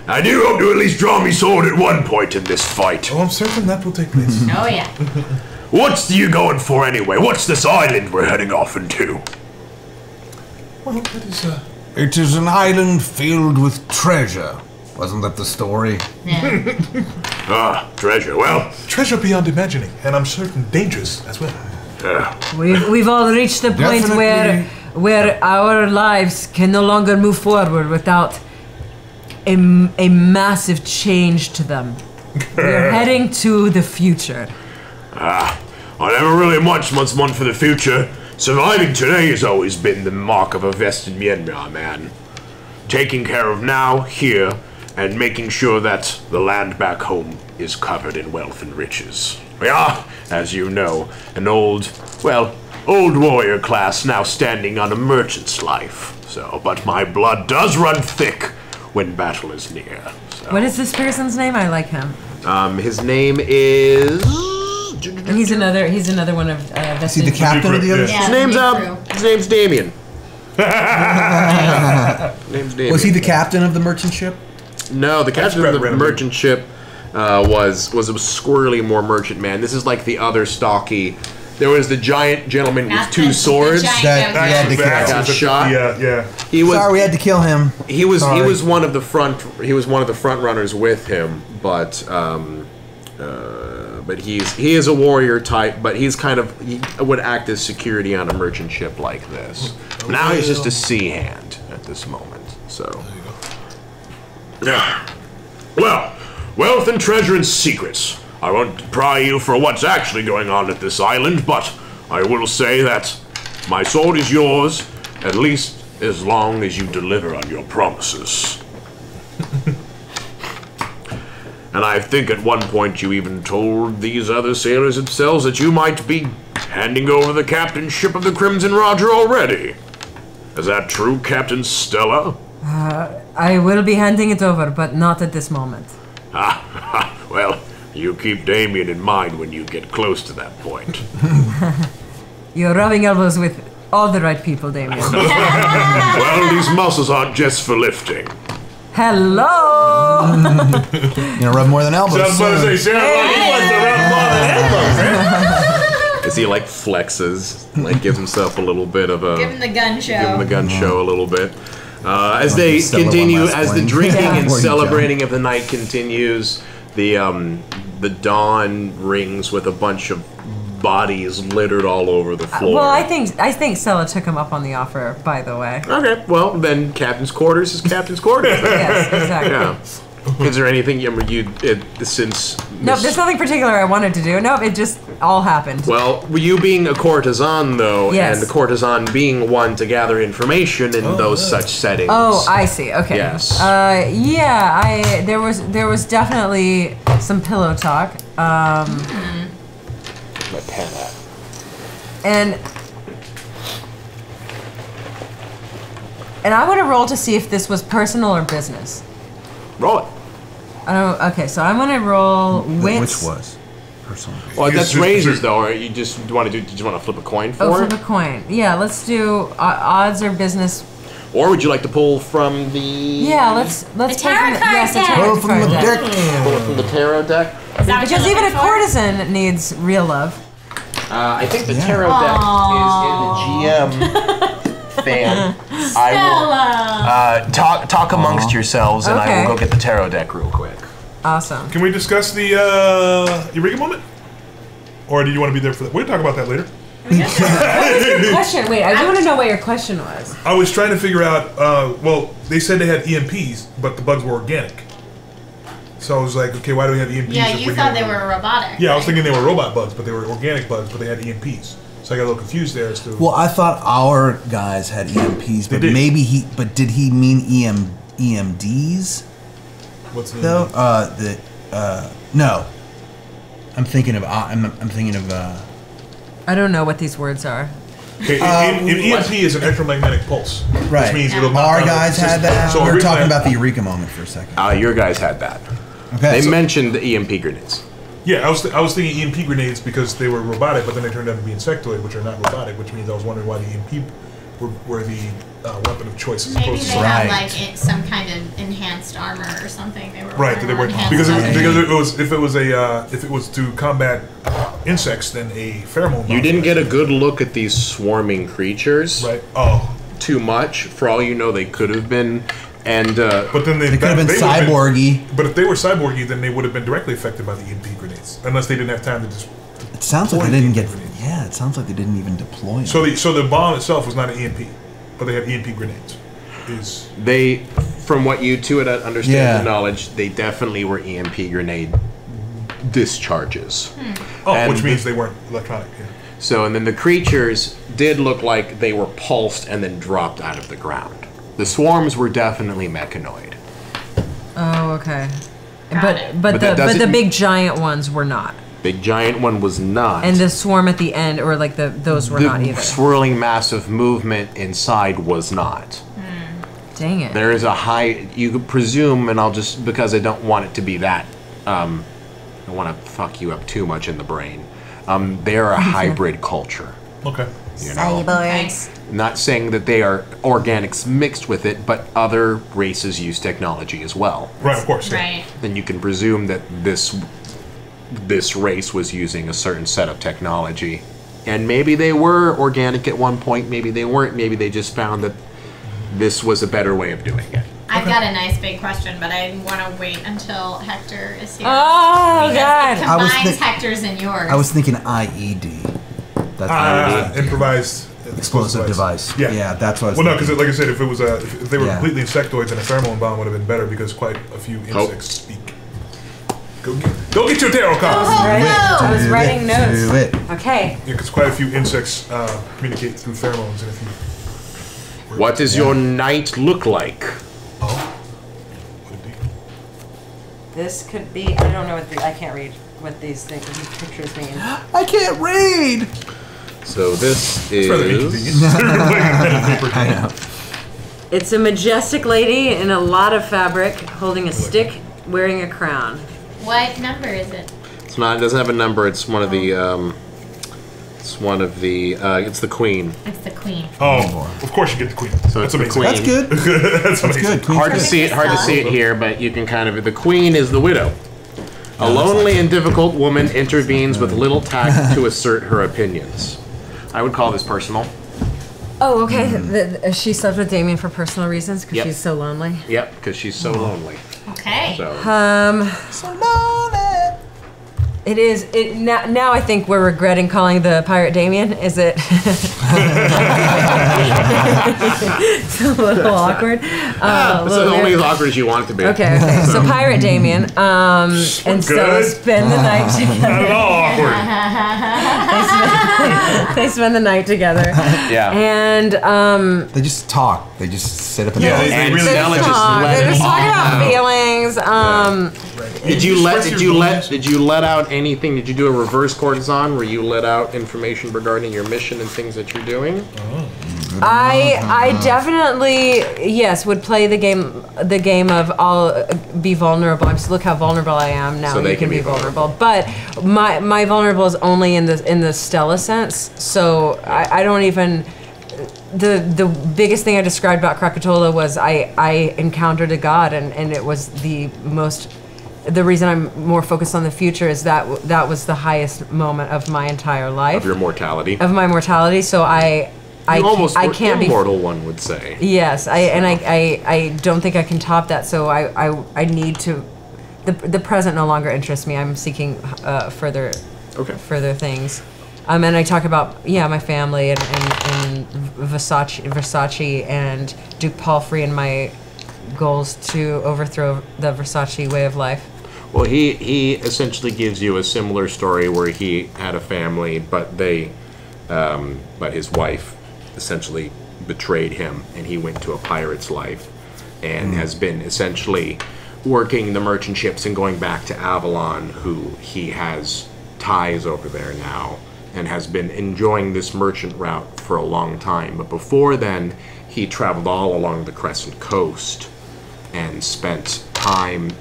I do hope to at least draw me sword at one point in this fight. Oh, I'm certain that will take place. Oh yeah. What's you going for anyway? What's this island we're heading off into? Well, that is, It is an island filled with treasure. Wasn't that the story? Yeah. Ah, treasure. Well, treasure beyond imagining, and I'm certain dangerous as well. We've all reached the point where our lives can no longer move forward without a massive change to them. We're heading to the future. I never really much one for the future. Surviving today has always been the mark of a vested Myanmar man. Taking care of now, here, and making sure that the land back home is covered in wealth and riches. We are, as you know, an old warrior class now standing on a merchant's life. So, but my blood does run thick when battle is near. So. What is this person's name? I like him. His name is... He's another one of Is he the captain of the other? Yeah, His name's Damion. Name's Damion. Was he the captain of the merchant ship? No, the captain of the merchant ship was a squirrely more merchant man. This is like the other stocky. There was the giant gentleman with two swords that had to got shot. Yeah. He was. Sorry, we had to kill him. He was one of the front. He was one of the front runners with him, but he is a warrior type. But he would act as security on a merchant ship like this. Now he's just a sea hand at this moment. So. Yeah. Well, wealth and treasure and secrets. I won't pry you for what's actually going on at this island, but I will say that my sword is yours, at least as long as you deliver on your promises. And I think at one point you even told these other sailors themselves that you might be handing over the captainship of the Crimson Roger already. Is that true, Captain Stella? I will be handing it over, but not at this moment. Well, you keep Damion in mind when you get close to that point. You're rubbing elbows with all the right people, Damion. Well, these muscles aren't just for lifting. Hello! You know, rub more than elbows. As he like flexes, like gives himself a little bit of a... Give him the gun show. Give him the gun show a little bit. As they continue, as the drinking and celebrating of the night continues, the dawn rings with a bunch of bodies littered all over the floor. Well, I think Stella took him up on the offer, by the way. Okay, well, then Captain's Quarters is Captain's Quarters. Yes, exactly. Yeah. Is there anything since... No, there's nothing particular I wanted to do. No, it just all happened. Well, you being a courtesan, though, Yes. and the courtesan being one to gather information in those such settings. Oh, I see. Okay. Yes. Yeah, there was definitely some pillow talk. My pen at. And I want to roll to see if this was personal or business. Roll it. Okay, so I'm gonna roll wits. Which was personal. Well, that's raises though, or you just want to flip a coin for Oh, it? flip a coin. Yeah, let's do odds or business. Or would you like to pull from the? Yeah, let's The tarot card deck. Roll from the deck. Pull it from the tarot deck? Is that what Because you're even a looking for? courtisan needs real love. I think the tarot deck is in the GM thing. I will talk amongst yourselves, and I Okay. will go get the tarot deck real quick. Awesome. Can we discuss the Eureka moment? Or do you want to be there for that? We'll talk about that later. Question. Wait, I do want to know what your question was. I was trying to figure out, well, they said they had EMPs, but the bugs were organic. So I was like, okay, why do we have EMPs? Yeah, if you we're thought getting- they were robotic. Yeah, I was thinking they were robot bugs, but they were organic bugs, but they had EMPs. So I got a little confused there as to... Well, I thought our guys had EMPs, but did. maybe but did he mean EMDs? What's the... Though? No. I'm thinking of, I'm thinking of, I don't know what these words are. Okay, an EMP is an electromagnetic pulse. right. Which means it'll knock Our down the guys had system. that. So we were originally- talking about the Eureka moment for a second. Your guys had that. Okay. They mentioned the EMP grenades. Yeah, I was thinking EMP grenades because they were robotic, but then they turned out to be insectoid, which are not robotic, which means I was wondering why the EMP were the weapon of choice as Maybe opposed they to... had Right. like some kind of enhanced armor or something. They were Right, that they were enhanced because armor. if it was to combat insects, then a pheromone. You bomb didn't would get a actually- good look at these swarming creatures. right. Oh, Too much. For all you know, they could have been. And but then They could have been they would've cyborgy. But if they were cyborgy, then they would have been directly affected by the EMP grenades, unless they didn't have time to just. It sounds like deploy they didn't the get. EMP grenades. Yeah, it sounds like they didn't even deploy them. So the bomb itself was not an EMP, but they had EMP grenades. Is they, from what you two had understand Yeah. the knowledge, they definitely were EMP grenade discharges. oh, And which means they weren't electronic. Yeah. So, and then the creatures did look like they were pulsed and then dropped out of the ground. The swarms were definitely mechanoid. Oh, okay. Got But it. but But that the doesn't- big giant ones were not. Big giant one was not. And the swarm at the end, or like those were not the either. swirling massive movement inside was not. Dang it. There is a high, you could presume, and I'll just, because I don't want it to be that, I don't want to fuck you up too much in the brain. They're a hybrid culture. Okay. You know? Okay. Not saying that they are organics mixed with it, but other races use technology as well. Right. Of course. Yeah. Right. Then you can presume that this race was using a certain set of technology. And maybe they were organic at one point, maybe they weren't, maybe they just found that this was a better way of doing it. I've got a nice big question, but I want to wait until Hector is here. Oh, Because God. It I was combines thi- Hector's and yours. I was thinking IED. That's Improvised explosive device. Yeah. Yeah, that's what I was Well, no, because thinking. like I said, if it was if they were Yeah. completely insectoids, then a pheromone bomb would have been better because quite a few insects speak. Go get your tarot cards. I was writing notes. Do it. Okay. Yeah, because quite a few insects communicate through pheromones, and if you What does your night look like? would it be? This could be. I don't know I can't read what these pictures mean. I can't read. So this It's rather is... inconvenient. You're playing a pen and paper I game. know. It's a majestic lady in a lot of fabric, holding a stick, wearing a crown. What number is it? It's not, it doesn't have a number, it's one of the, it's the queen. It's the queen. Oh, of course you get the queen. So That's it's the amazing. queen. That's good. That's That's amazing. good. Queen's Hard to good. see it here, but you can kind of, the queen is the widow. A lonely and difficult woman intervenes with little tact to assert her opinions. I would call this personal. Oh, okay. She slept with Damion for personal reasons because Yep. she's so lonely. Yep, because she's so lonely. Okay. So, So lonely. It is. It now. I think we're regretting calling the pirate Damion. Is it? It's a little awkward. it's little only weird. as awkward as you want it to be. Okay. Okay. So pirate Damion. And so good. spend the night together. Not at all awkward. They spend the night together. Yeah. And They just talk. They just sit up and Yeah, talk. they And really Stella just talk. let They're it just talking all about out. feelings. Did you let out anything? Did you do a reverse courtesan where you let out information regarding your mission and things that you're doing? I definitely would play the game of I'll be vulnerable. I'm just look how vulnerable I am now. So they you can can be be vulnerable, but my vulnerable is only in the Stella sense. So I don't even. The biggest thing I described about Krakatoa was I encountered a god and it was the most the reason I'm more focused on the future is that was the highest moment of my entire life. Of your mortality. Of my mortality. So I can't be immortal, one would say. Yes, I don't think I can top that. So I need to. The present no longer interests me. I'm seeking further things. And I talk about my family and Versace and Duke Palfrey and my goals to overthrow the Versace way of life. Well, he essentially gives you a similar story where he had a family, but but his wife essentially betrayed him, and he went to a pirate's life, and has been essentially working the merchant ships and going back to Avalon, who he has ties over there now, and has been enjoying this merchant route for a long time. But before then, he traveled all along the Crescent Coast and spent time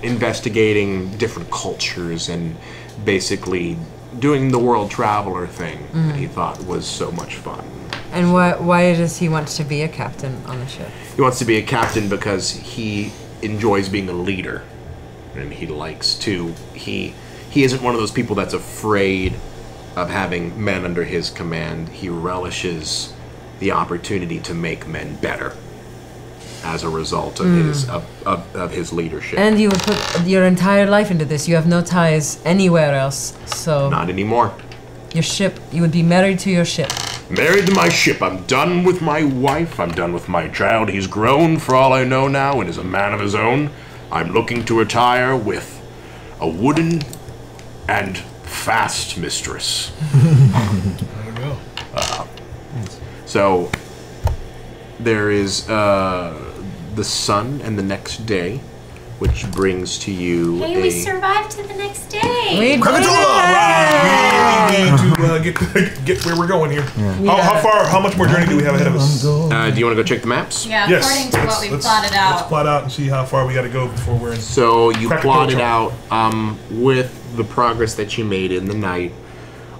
investigating different cultures and basically doing the world traveler thing that he thought was so much fun. And why does he want to be a captain on the ship? He wants to be a captain because he enjoys being a leader, and he likes to. He isn't one of those people that's afraid of having men under his command. He relishes the opportunity to make men better as a result of his leadership. And you would put your entire life into this. You have no ties anywhere else, so... Not anymore. Your ship, you would be married to your ship. Married to my ship. I'm done with my wife. I'm done with my child. He's grown for all I know now and is a man of his own. I'm looking to retire with a wooden and fast mistress. There you go. So there is the sun and the next day, which brings to you Hey, we survived to the next day. We did We need to get where we're going here. How much more journey do we have ahead of us? do you want to go check the maps? Yeah, Yes. according to what we Let's plotted out. Let's plot out and see how far we got to go before we're in. So you Crack the plotted code out with the progress that you made in the night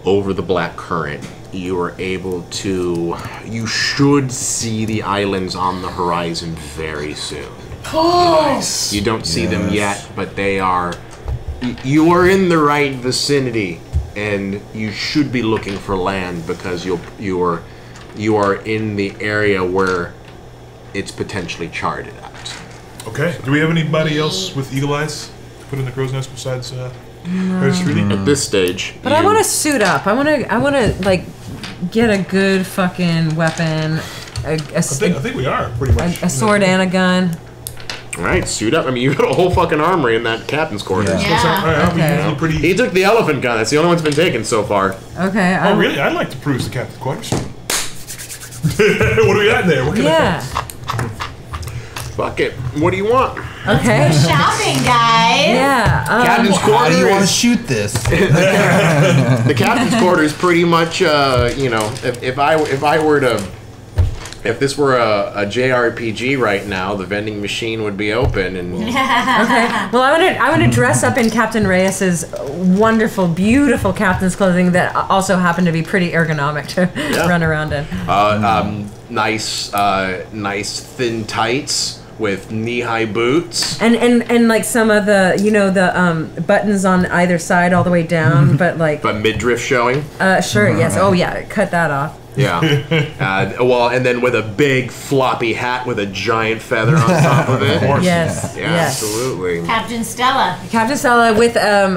over the Black Current. You were able to. You should see the islands on the horizon very soon. Nice. You don't see them yet, but they are. You are in the right vicinity, and you should be looking for land because you are in the area where it's potentially charted at. Okay. Do we have anybody else with eagle eyes to put in the crow's nest besides Hershberger? At this stage, But I want to suit up. I want to like get a good fucking weapon, I think we are pretty much. a sword and a gun. All right, suit up. I mean, you got a whole fucking armory in that captain's quarters. Yeah. All right, Okay. we feel pretty. He took the elephant gun. That's the only one that's been taken so far. Okay. Oh, really? I'd like to peruse the captain's quarters. What do we got in there? What can Yeah. Fuck it. What do you want? Okay. Shopping, guys. Yeah. Captain's How do quarters. you want to shoot this? The captain's quarters pretty much. If this were a JRPG right now, the vending machine would be open and Okay. Well, I want to dress up in Captain Reyes's wonderful, beautiful captain's clothing that also happen to be pretty ergonomic to run around in. nice thin tights with knee-high boots. And like some of the the buttons on either side all the way down, but like But midriff showing. sure, yes. Oh yeah, cut that off. Yeah. And then with a big floppy hat with a giant feather on top of it. Yes. Yeah, Yes. absolutely. Captain Stella. Captain Stella with a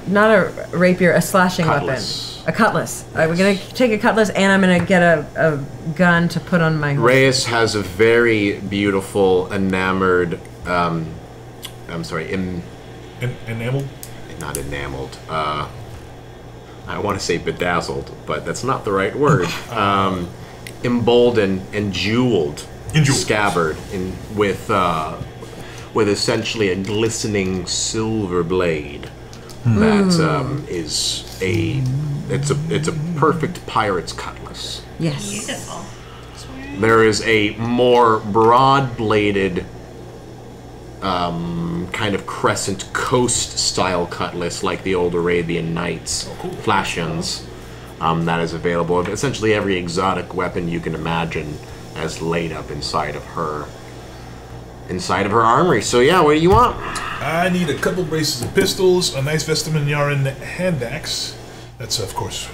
not a rapier, a slashing Cutlass. weapon, a cutlass. We're gonna take a cutlass, and I'm gonna get a gun to put on my horse. Reyes has a very beautiful enamored. Enameled? Not enameled. I want to say bedazzled, but that's not the right word. Emboldened and jeweled scabbard with essentially a glistening silver blade. That is it's a perfect pirate's cutlass. Yes. Beautiful. There is a more broad-bladed kind of crescent coast style cutlass like the old Arabian Nights falchions that is available. Essentially every exotic weapon you can imagine as laid up inside of her. inside of her armory. So yeah, what do you want? I need a couple braces of pistols, a nice Vestamin hand axe. That's, of course,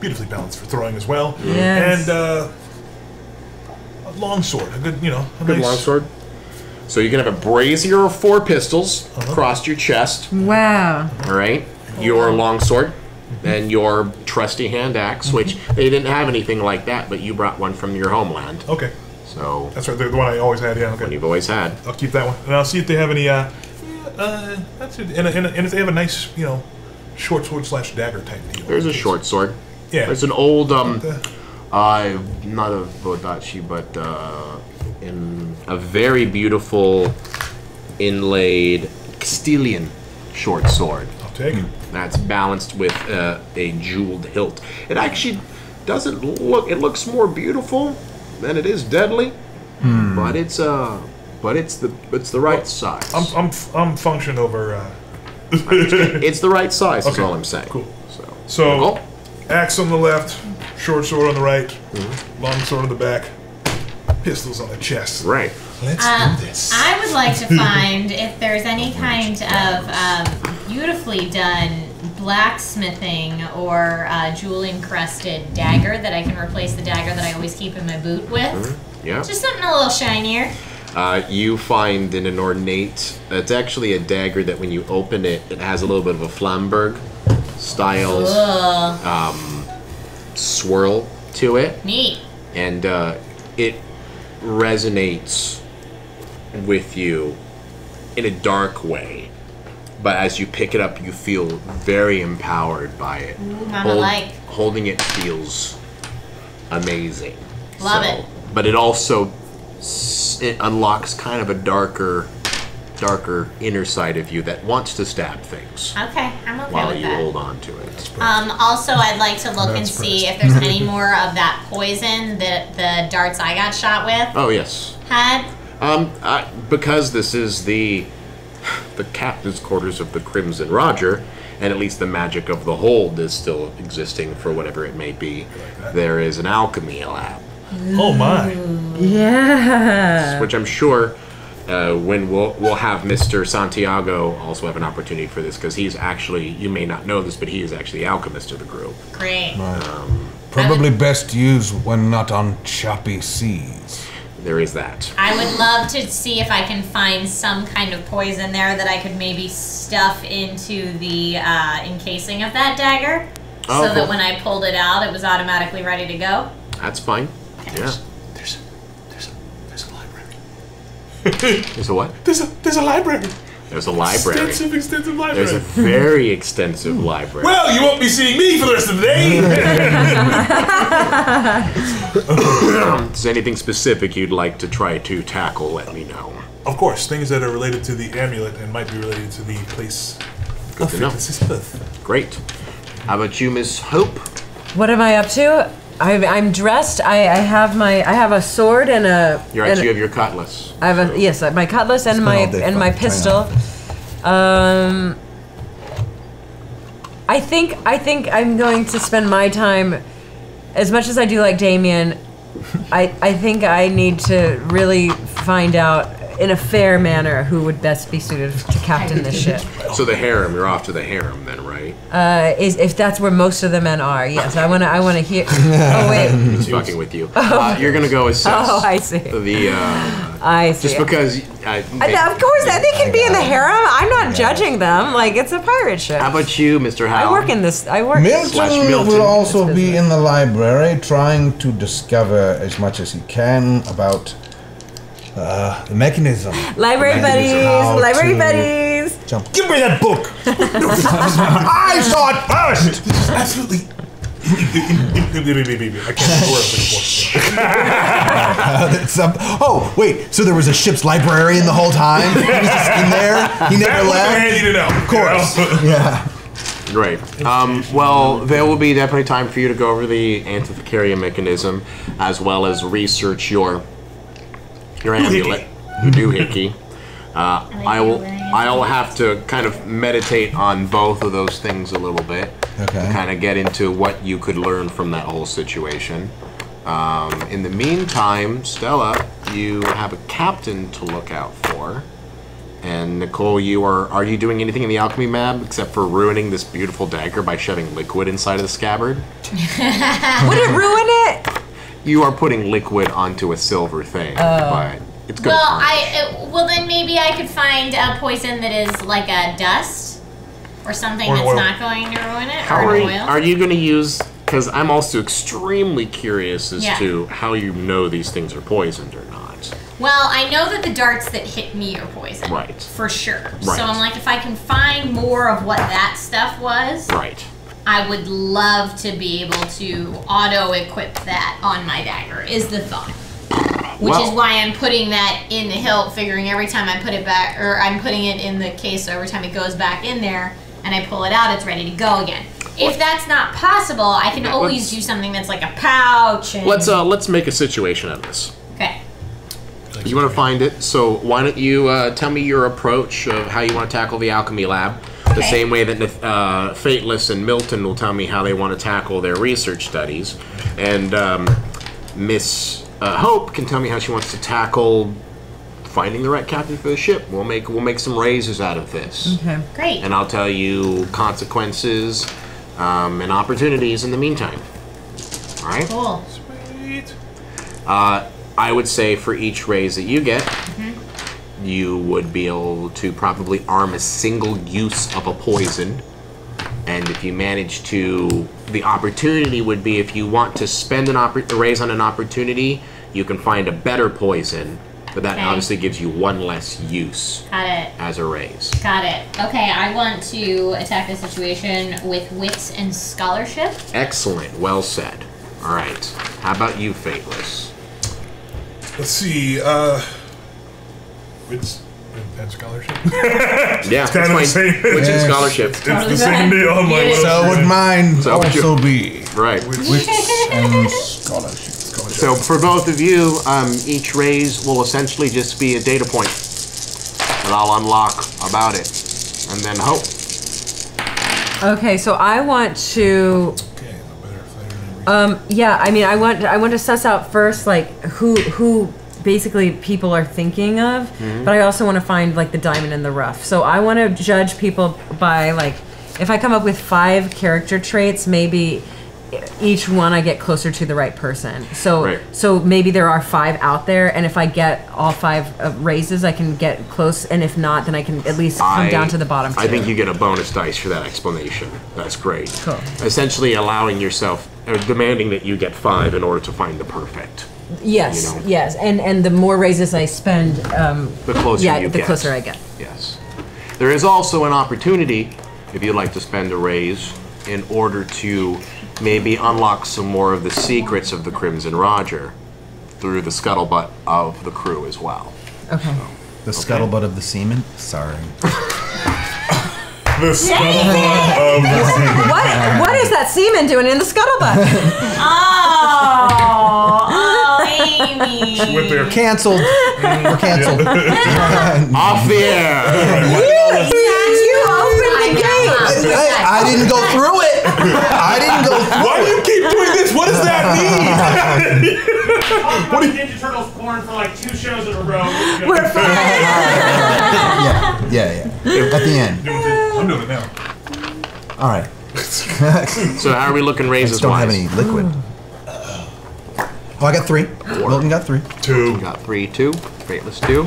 beautifully balanced for throwing as well. Yes. And a long sword. A good, a Good nice... long sword. So you can have a brazier of 4 pistols across your chest. Wow. All right. Your long sword and your trusty hand axe, which they didn't have anything like that, but you brought one from your homeland. Okay. So that's right. The one I always had. Yeah. Okay. One you've always had. I'll keep that one, and I'll see if they have any. That's it. And if they have a nice, short sword / dagger type deal. There's a short sword. Yeah. There's an old not a Bodachi, but in a very beautiful inlaid Castilian short sword. I'll take it. That's balanced with a jeweled hilt. It actually doesn't look. It looks more beautiful than it is deadly, but it's the right size. I'm function over. It's the right size. Is all I'm saying. Cool. So cool. Axe on the left, short sword on the right, long sword on the back, pistols on the chest. Right. Let's do this. I would like to find if there's any kind of beautifully done blacksmithing or jewel-encrusted dagger that I can replace the dagger that I always keep in my boot with. Yeah. Just something a little shinier. You find in an ornate. It's actually a dagger that when you open it, it has a little bit of a Flamberg style swirl to it. Neat. And it resonates with you in a dark way, but as you pick it up, you feel very empowered by it. Ooh, mama holding it feels amazing. Love it. But it also unlocks kind of a darker inner side of you that wants to stab things. Okay, I'm okay while with you that. hold on to it. Also, I'd like to look and see if there's any more of that poison that the darts I got shot with Oh yes. had. Because this is the captain's quarters of the Crimson Roger, and at least the magic of the hold is still existing for whatever it may be. There is an alchemy lab. Oh my! Yeah. Which I'm sure when we'll have Mr. Santiago also have an opportunity for this, because he's actually, you may not know this, but he is actually the alchemist of the group. Great. Probably best used when not on choppy seas. There is that. I would love to see if I can find some kind of poison there that I could maybe stuff into the encasing of that dagger, so that when I pulled it out, it was automatically ready to go. That's fine. Yeah. There's a library. There's a what? There's a library. There's a library. Extensive library. There's a very extensive library. Well, you won't be seeing me for the rest of the day. Is there anything specific you'd like to try to tackle? Let me know. Of course, things that are related to the amulet and might be related to the place. Good to know. Great. How about you, Miss Hope? What am I up to? I'm dressed. I have a sword and a. You have your cutlass. I have my cutlass and my pistol. I think I'm going to spend my time, as much as I do like Damion. I think I need to really find out in a fair manner who would best be suited to captain this ship. So the harem, you're off to the harem then, right? If that's where most of the men are, yes. I want to hear. Oh wait, he's fucking with you. You're gonna go assess. Oh, I see. I see. Just because. Of course, they can be in the harem. I'm not judging them. Like, it's a pirate ship. How about you, Mr. Howell? I work in this. Milton will also be in the library, trying to discover as much as he can about the mechanism. Library buddies. Jump. Give me that book. I saw it first. This is absolutely. I can't Oh, wait. So there was a ship's librarian the whole time? He was just in there? He never left? Handy to know. Of course. Yeah. Great. Well, there will be definitely time for you to go over the Antikythera mechanism, as well as research your amulet. Doohickey. I'll have to kind of meditate on both of those things a little bit. Okay. To kind of get into what you could learn from that whole situation. In the meantime, Stella, you have a captain to look out for. And Nicole, are you doing anything in the alchemy map except for ruining this beautiful dagger by shoving liquid inside of the scabbard? Would it ruin it? You are putting liquid onto a silver thing, but it's good. Well, then maybe I could find a poison that is like a dust or something Or that's oil. not going to ruin it. How or are an you, oil. are you going to use? Because I'm also extremely curious as Yeah. to how you know these things are poisoned or not. Well, I know that the darts that hit me are poison. Right. For sure. Right. So I'm like, if I can find more of what that stuff was, Right. I would love to be able to auto-equip that on my dagger, is the thought. Which is why I'm putting that in the hilt, figuring every time I put it back, or I'm putting it in the case, so every time it goes back in there and I pull it out, it's ready to go again. If that's not possible, I can always do something that's like a pouch. And... Let's make a situation out of this. Okay. You want to find it, so why don't you tell me your approach of how you want to tackle the alchemy lab? The Okay. same way that Fateless and Milton will tell me how they want to tackle their research studies, and Miss Hope can tell me how she wants to tackle finding the right captain for the ship. We'll make some raises out of this, Okay. Great. and I'll tell you consequences and opportunities in the meantime. All right. Cool. Sweet. I would say for each raise that you get, you would be able to probably arm a single use of a poison. And if you manage to, the opportunity would be if you want to spend a raise on an opportunity, you can find a better poison, but that Okay. obviously gives you one less use Got it. as a raise. Got it. Okay, I want to attack the situation with wits and scholarship. Excellent, well said. All right, how about you, Fateless? Let's see. Wits and scholarship. Yeah, kind of the same. Which Yeah. is scholarship. It's the same deal. I'm like, Yeah. So would mine So would also be Right. wits and scholarship. So for both of you, each raise will essentially just be a data point that I'll unlock about it, and then hope. Okay, so I want to. Okay, no better flavor than Yeah, I mean, I want to suss out first like who basically people are thinking of, but I also want to find like the diamond in the rough. So I want to judge people by like if I come up with 5 character traits, maybe each one I get closer to the right person. So Right. so maybe there are 5 out there, and if I get all 5 raises, I can get close, and if not, then I can at least come down to the bottom 2. I think you get a bonus dice for that explanation. That's great. Cool. Essentially allowing yourself, or demanding that you get 5 in order to find the perfect. Yes, you know. yes, and the more raises I spend, The closer yeah, you the get. closer I get. Yes. There is also an opportunity, if you'd like to spend a raise, in order to maybe unlock some more of the secrets of the Crimson Roger through the scuttlebutt of the crew as well. Okay. The scuttlebutt of the seaman? Sorry. The scuttlebutt of the sea. What is that seaman doing in the scuttlebutt? Oh, Amy. With their Canceled. We're canceled. Off the air! You opened the gate. I didn't go through it. I didn't go through Why do you keep doing this? What does that mean? What are Ninja Turtles porn for like 2 shows in a row? We're fine. Yeah. At the end. I'm doing it now. All right. So how are we looking I raises just don't have wise? any liquid. Oh, I got 3. Milton got 3. 2. Got 3, 2. Fateless 2.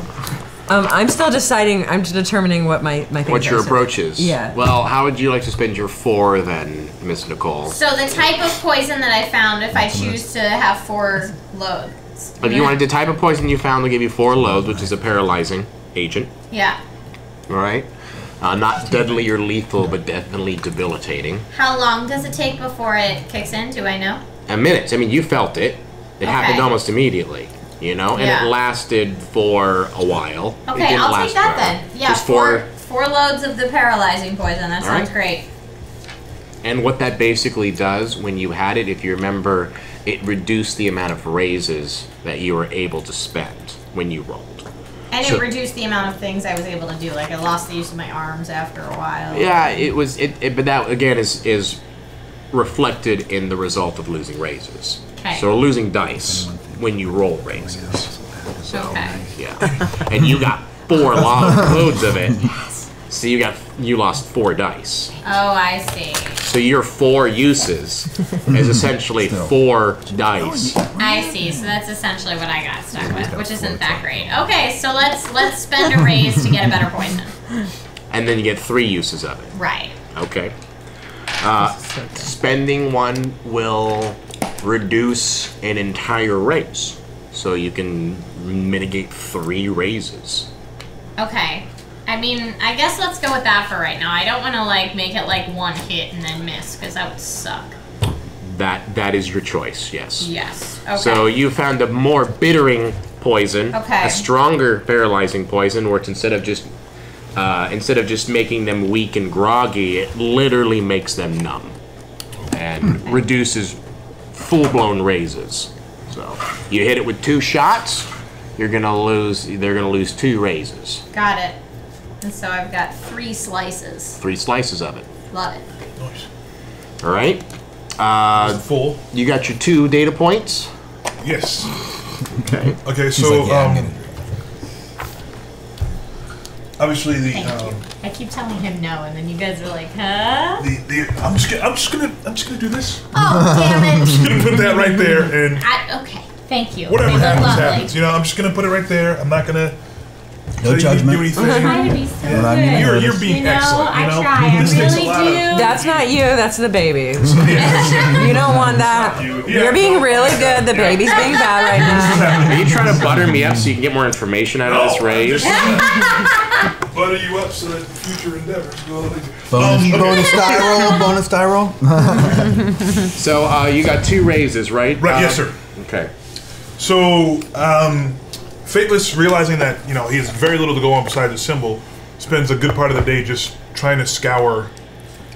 I'm still deciding. I'm determining what my thing What is. your approach is. Yeah. Well, how would you like to spend your 4 then, Miss Nicole? So the type of poison that I found, if I choose to have 4 loads. If you wanted the type of poison you found, they'll give you 4 loads, which is a paralyzing agent. Yeah. All right. Not deadly or lethal, but definitely debilitating. How long does it take before it kicks in? Do I know? A minute. I mean, you felt it. It happened Okay. almost immediately. You know, and Yeah. it lasted for a while. It Okay, didn't I'll last take that forever. then. Yeah, Just 4 loads of the paralyzing poison. That All sounds right. great. And what that basically does, when you had it, if you remember, it reduced the amount of raises that you were able to spend when you rolled. And So- it reduced the amount of things I was able to do. Like I lost the use of my arms after a while. Yeah, it was. But that again is reflected in the result of losing raises. Okay. So losing dice when you roll raises. So So, Okay. yeah. And you got 4 loads of it. So you lost 4 dice. Oh, I see. So your 4 uses is essentially 4 dice. I see. So that's essentially what I got stuck with, which isn't that great. Okay, so let's spend a raise to get a better poison. And then you get 3 uses of it. Right. Okay. Spending 1 will reduce an entire raise. So you can mitigate 3 raises. Okay. I mean, I guess let's go with that for right now. I don't want to like make it like 1 hit and then miss because that would suck. That is your choice, yes. Yes. Okay. So you found a more bittering poison, Okay. a stronger paralyzing poison, where it's instead of just making them weak and groggy, it literally makes them numb and reduces full-blown raises. So you hit it with 2 shots, they're gonna lose 2 raises. Got it. And so I've got 3 slices. 3 slices of it. Love it. Nice. All right. Full. You got your 2 data points. Yes. Okay. Okay, He's so like, yeah, I'm gonna do obviously the Thank you. I keep telling him no, and then you guys are like, huh? I'm just gonna do this. Oh, damn I'm it. just gonna put that right there, and Okay. Thank you. whatever You look happens, lovely. happens. You know, I'm just gonna put it right there. I'm not gonna No say judgment. do anything. Try to be so Well, I good. mean, You're being You know, excellent. You I know, try. I this takes a really lot do. That's not you, that's the baby. Of, You don't want that. Yeah. You're being really good, the baby's being bad right now. Are you trying to butter me up so you can get more information out of this raise? Butter you up so that future endeavors go. bonus die roll. So you got 2 raises, right? Right. Yes, sir. Okay. So, Fateless, realizing that he has very little to go on besides the symbol, spends a good part of the day just trying to scour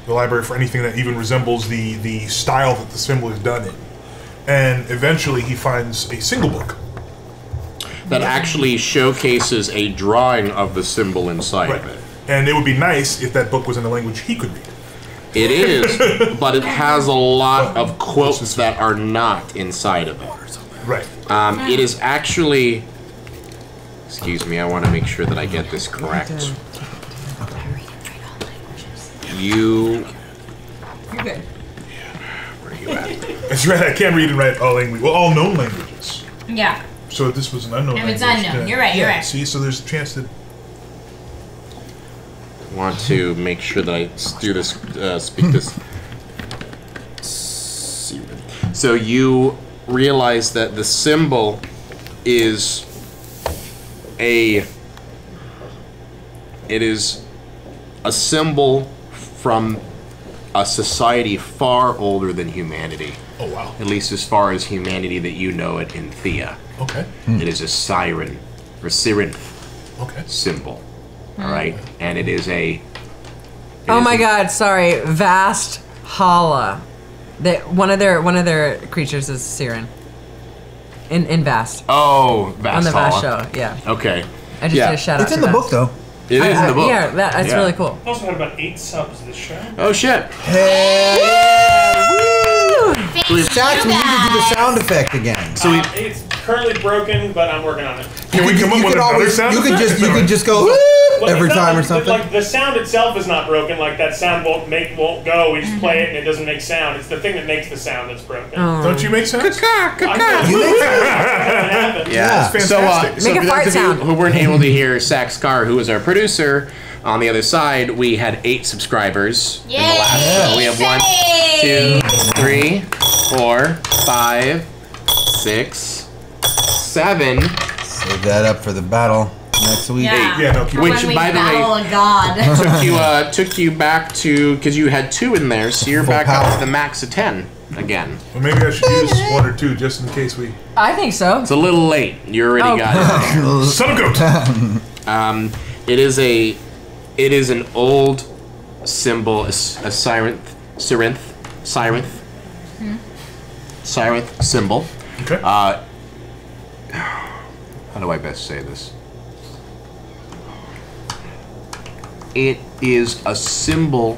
the library for anything that even resembles the style that the symbol is done in. And eventually he finds a single book. That actually showcases a drawing of the symbol inside of it. And it would be nice if that book was in a language he could read. It is, but it has a lot of quotes that are not inside of it. Right. It is actually... Excuse me, I want to make sure that I get this correct. You're good. Where are you at? That's right, I can't read and write all language. Well, all known languages. Yeah. So this was an unknown If language. it's unknown, you're right, you're right. See, so there's a chance that... I want to make sure that I do this, speak this. So you realize that the symbol is a symbol from a society far older than humanity. Oh, wow. At least as far as humanity that you know it in Thea. Okay. It is a siren or Syrinth Okay. symbol. All right, and it is a. Oh my God! Sorry, Vast Hala. One of their creatures is Siren. In Vast. Oh, Vast On the Vast Hala. show, yeah. Okay. I just did a shout out. It's in to the Vast. book though. It is in the book. Yeah, that's really cool. I also had about 8 subs this show. Oh shit! Thank you, Jax, we need to do the guys. sound effect again. So we, It's currently broken, but I'm working on it. Can we come up with another sound? You could just go Well, every it's not time or like- something. Like the sound itself is not broken. Like that sound won't go. We just play it and it doesn't make sound. It's the thing that makes the sound that's broken. Don't you make sense? You make sense. yeah. That's So, fantastic. so Make a for fart those of you sound. who weren't able to hear Sax Carr, who was our producer, on the other side, we had 8 subscribers in the last show. We have 1, 2, 3, 4, 5, 6, 7. Save that up for the battle next week. Yeah. Yeah, no, keep Which, When we by the battle way, a god. took you back to, because you had 2 in there, so you're Full back up power. to the max of 10 again. Well, maybe I should use 1 or 2 just in case we... I think so. It's a little late. You already got it. Son of a goat! It is an old symbol, a Syrinth symbol. Okay. How do I best say this? It is a symbol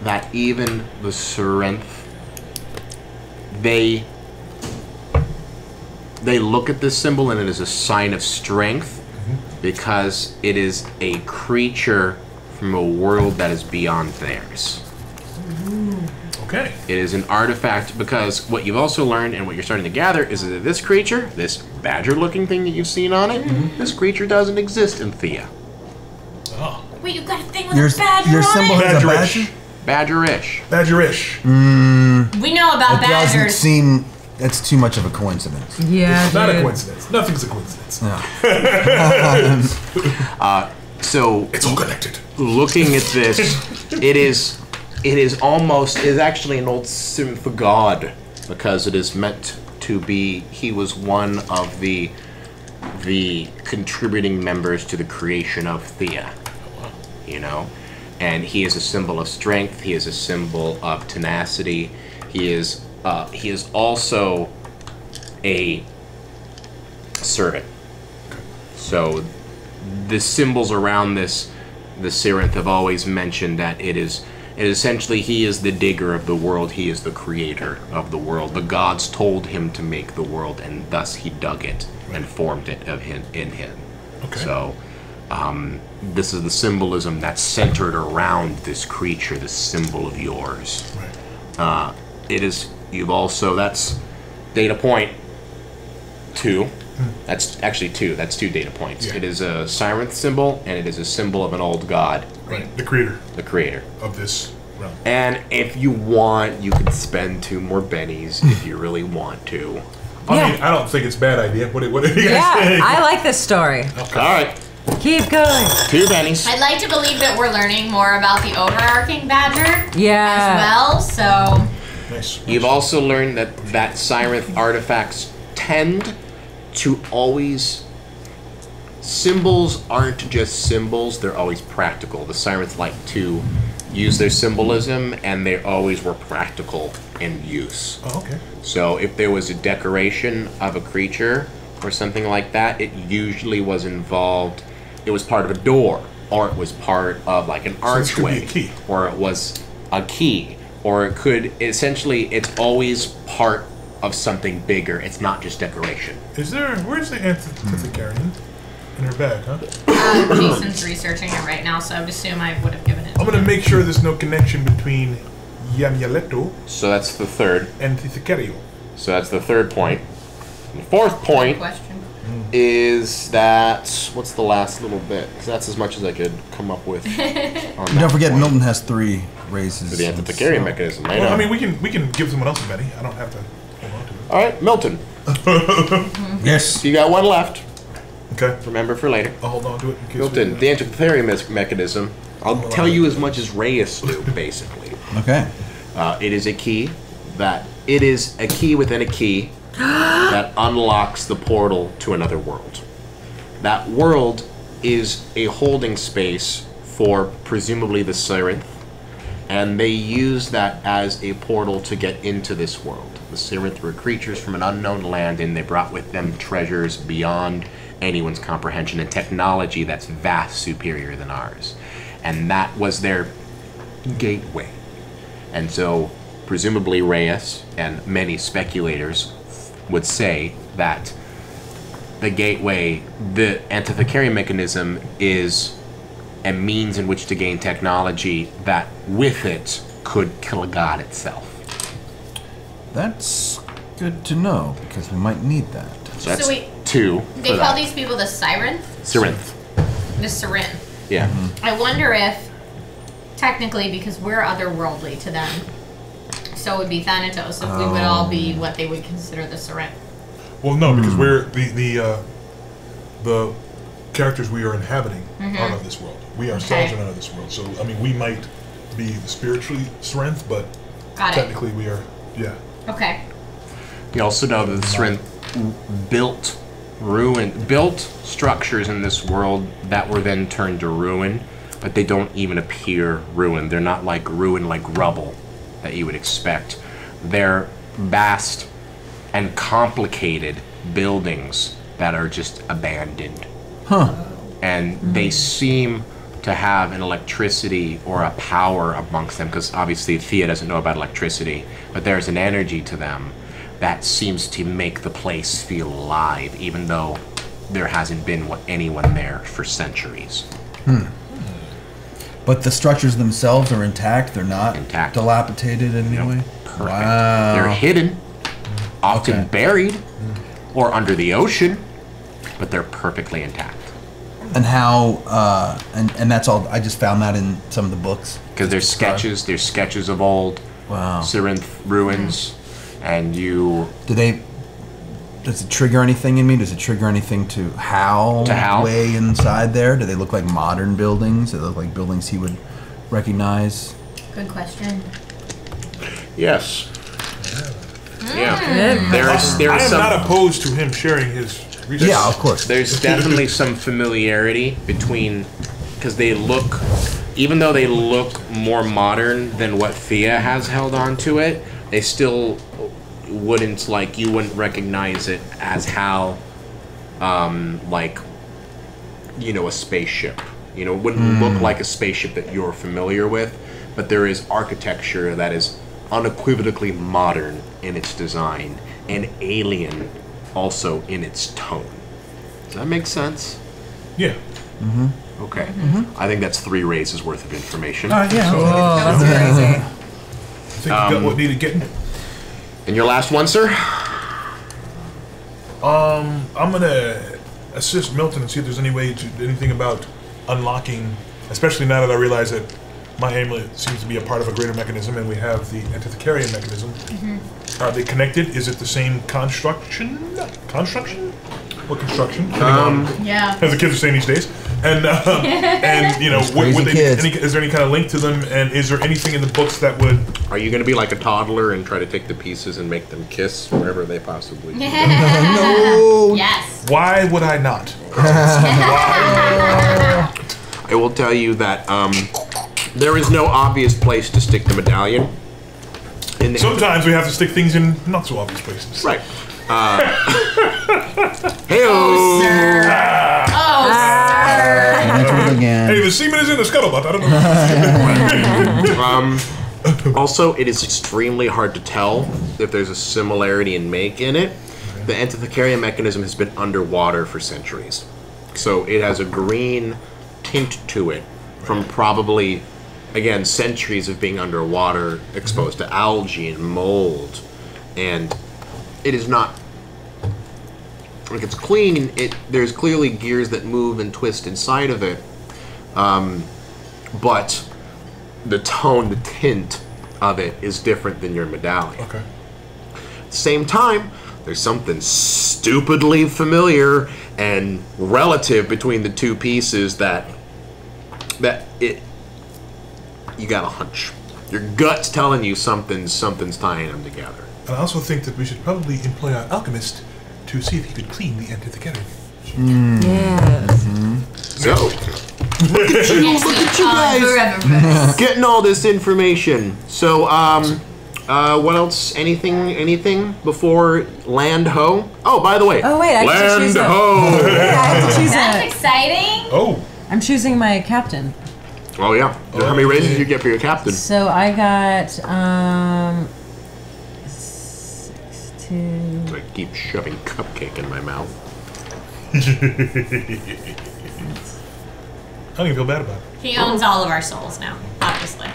that even the Syrinth, they look at this symbol and it is a sign of strength because it is a creature from a world that is beyond theirs. Okay. It is an artifact because what you've also learned and what you're starting to gather is that this creature, this badger-looking thing that you've seen on it, this creature doesn't exist in Thea. Oh. Wait, you got a thing with a badger your on symbol it? has a Badgerish. badger? Badgerish. Badgerish. We know about It doesn't badgers. seem. That's too much of a coincidence. Yeah, It's not a dude. coincidence. Nothing's a coincidence. No. So It's all connected. looking at this, it is actually an old sim for God because it is meant to be. He was one of the contributing members to the creation of Thea. You know, and he is a symbol of strength. He is a symbol of tenacity. He is also a servant. So the symbols around this, the Sirinth have always mentioned that it is essentially he is the digger of the world. He is the creator of the world. The gods told him to make the world, and thus he dug it and formed it in him. Okay. So this is the symbolism that's centered around this creature, this symbol of yours. Right. It is. You've also, that's data point 2. That's actually 2. That's 2 data points. Yeah. It is a Sirinth symbol, and it is a symbol of an old god. Right. The creator The creator. of this realm. And if you want, you could spend 2 more bennies if you really want to. I mean, I don't think it's a bad idea. What do you guys Yeah, think? I like this story. All right. Keep going. 2 bennies. I'd like to believe that we're learning more about the overarching badger Yeah. as well, so Nice. You've also learned that Sirinth artifacts tend to always... Symbols aren't just symbols, they're always practical. The Sirinth like to use their symbolism, and they always were practical in use. Oh, okay. So if there was a decoration of a creature or something like that, it usually was involved, it was part of a door, or it was part of like an So this could be archway, a key. or it was a key, or it could, essentially, it's always part of something bigger. It's not just decoration. Where's the Antiquarian? In her bag, huh? Jason's researching it right now, so I would assume I would have given it. I'm gonna make sure there's no connection between Yamialeto So that's the third. and Tithikario. So that's the third point. The fourth point Question. is that, what's the last little bit? Because that's as much as I could come up with. On that Don't forget, point. Milton has 3 raises. For the antiquarian mechanism. I know. Well, I mean, we can give someone else a Betty. I don't have to hold on to it. All right, Milton. Yes. You got 1 left. Okay. Remember for later. I'll hold on to it in case Milton, we- the antiquarian mechanism. I'll tell you as much as Reyes do, basically. Okay. It is a key within a key that unlocks the portal to another world. That world is a holding space for presumably the Sirinth, and they use that as a portal to get into this world. The Sirinth were creatures from an unknown land, and they brought with them treasures beyond anyone's comprehension and technology that's vast superior than ours. And that was their gateway. And so, presumably Reyes and many speculators would say that the gateway, the Antiquarian mechanism, is a means in which to gain technology that, with it, could kill a god itself. That's good to know, because we might need that. So that's So wait, 2. They for call that. these people the Sirinth? Sirinth. The Sirinth. Yeah. I wonder if, technically, because we're otherworldly to them, so it would be Thanatos, if we would all be what they would consider the Sirinth. Well, no, because we're the characters we are inhabiting are of this world. We ourselves Okay. are not of this world. So, I mean, we might be spiritually strength, but Got it. technically we are. Yeah. Okay. You also know that the Sirinth built structures in this world that were then turned to ruin, but they don't even appear ruined. They're not like ruin, like rubble that you would expect. They're vast and complicated buildings that are just abandoned. Huh. And they seem to have an electricity or a power amongst them, because obviously Thea doesn't know about electricity, but there's an energy to them that seems to make the place feel alive, even though there hasn't been anyone there for centuries. But the structures themselves are intact. They're not intact, dilapidated in any way. Perfect. Wow. They're hidden, often buried, or under the ocean, but they're perfectly intact. And how? And that's all. I just found that in some of the books. Because there's sketches. There's sketches of old Cyrinth ruins, and you. Does it trigger anything in me? Does it trigger anything to howl? Way inside there? Do they look like modern buildings? Do they look like buildings he would recognize? Good question. Yes. Yeah. I am not opposed to him sharing his research. Yeah, of course. There's definitely some familiarity between, because they look, even though they look more modern than what Thea has held on to it, they still wouldn't, like, you wouldn't recognize it as how, like, you know, a spaceship. You know, it wouldn't look like a spaceship that you're familiar with, but there is architecture that is unequivocally modern in its design and alien also in its tone. Does that make sense? Yeah. Okay. I think that's 3 raises worth of information. Yeah. That's crazy. I think you got what needed getting. And your last one, sir? I'm gonna assist Milton and see if there's anything about unlocking, especially now that I realize that my amulet seems to be a part of a greater mechanism, and we have the Antithecarian mechanism. Are they connected? Is it the same construction? What construction? Yeah. As the kids are saying these days. And and you know, would they is there any kind of link to them? And is there anything in the books that would? Are you going to be like a toddler and try to take the pieces and make them kiss wherever they possibly can? No. Yes. Why would I not? I will tell you that there is no obvious place to stick the medallion. Sometimes we have to stick things in not so obvious places. Right. Hey-o! Sir. Hey, the semen is in the scuttlebutt. I don't know. Also, it is extremely hard to tell if there's a similarity in make in it. The Antithecarian mechanism has been underwater for centuries. So it has a green tint to it from probably, again, centuries of being underwater, exposed to algae and mold. And it is not, like, it's clean. There's clearly gears that move and twist inside of it. But the tone, the tint of it is different than your medallion. Okay. At the same time, there's something stupidly familiar and relative between the two pieces that you got a hunch. Your gut's telling you something's tying them together. And I also think that we should probably employ our alchemist to see if he could clean the Antithecarian. Yes. So, look at you guys ForeverVerse. getting all this information. So, what else? Anything before land ho? Oh, by the way. Oh wait, I have to choose land ho. I have to choose That's exciting. Oh. I'm choosing my captain. Oh yeah. How many raises did you get for your captain? So I got 16. I keep shoving cupcake in my mouth. I don't even feel bad about it. He owns all of our souls now, obviously.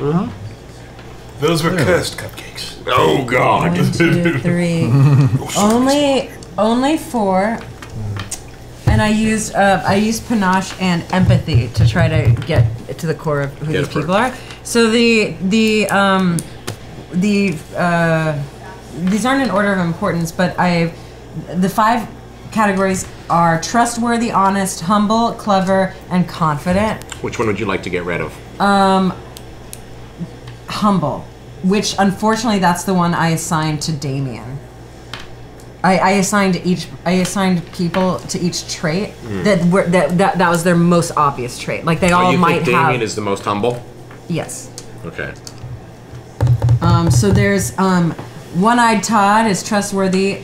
Those were cursed cupcakes. Oh God. 1, 2, 3. only 4. And I used panache and empathy to try to get to the core of who these people are. So these aren't in order of importance, but the 5 categories are trustworthy, honest, humble, clever, and confident. Which one would you like to get rid of? Humble, which unfortunately that's the one I assigned to Damion. I assigned people to each trait that was their most obvious trait. Like they all might have. You think Damion is the most humble? Yes. Okay. So there's One-Eyed Todd is trustworthy.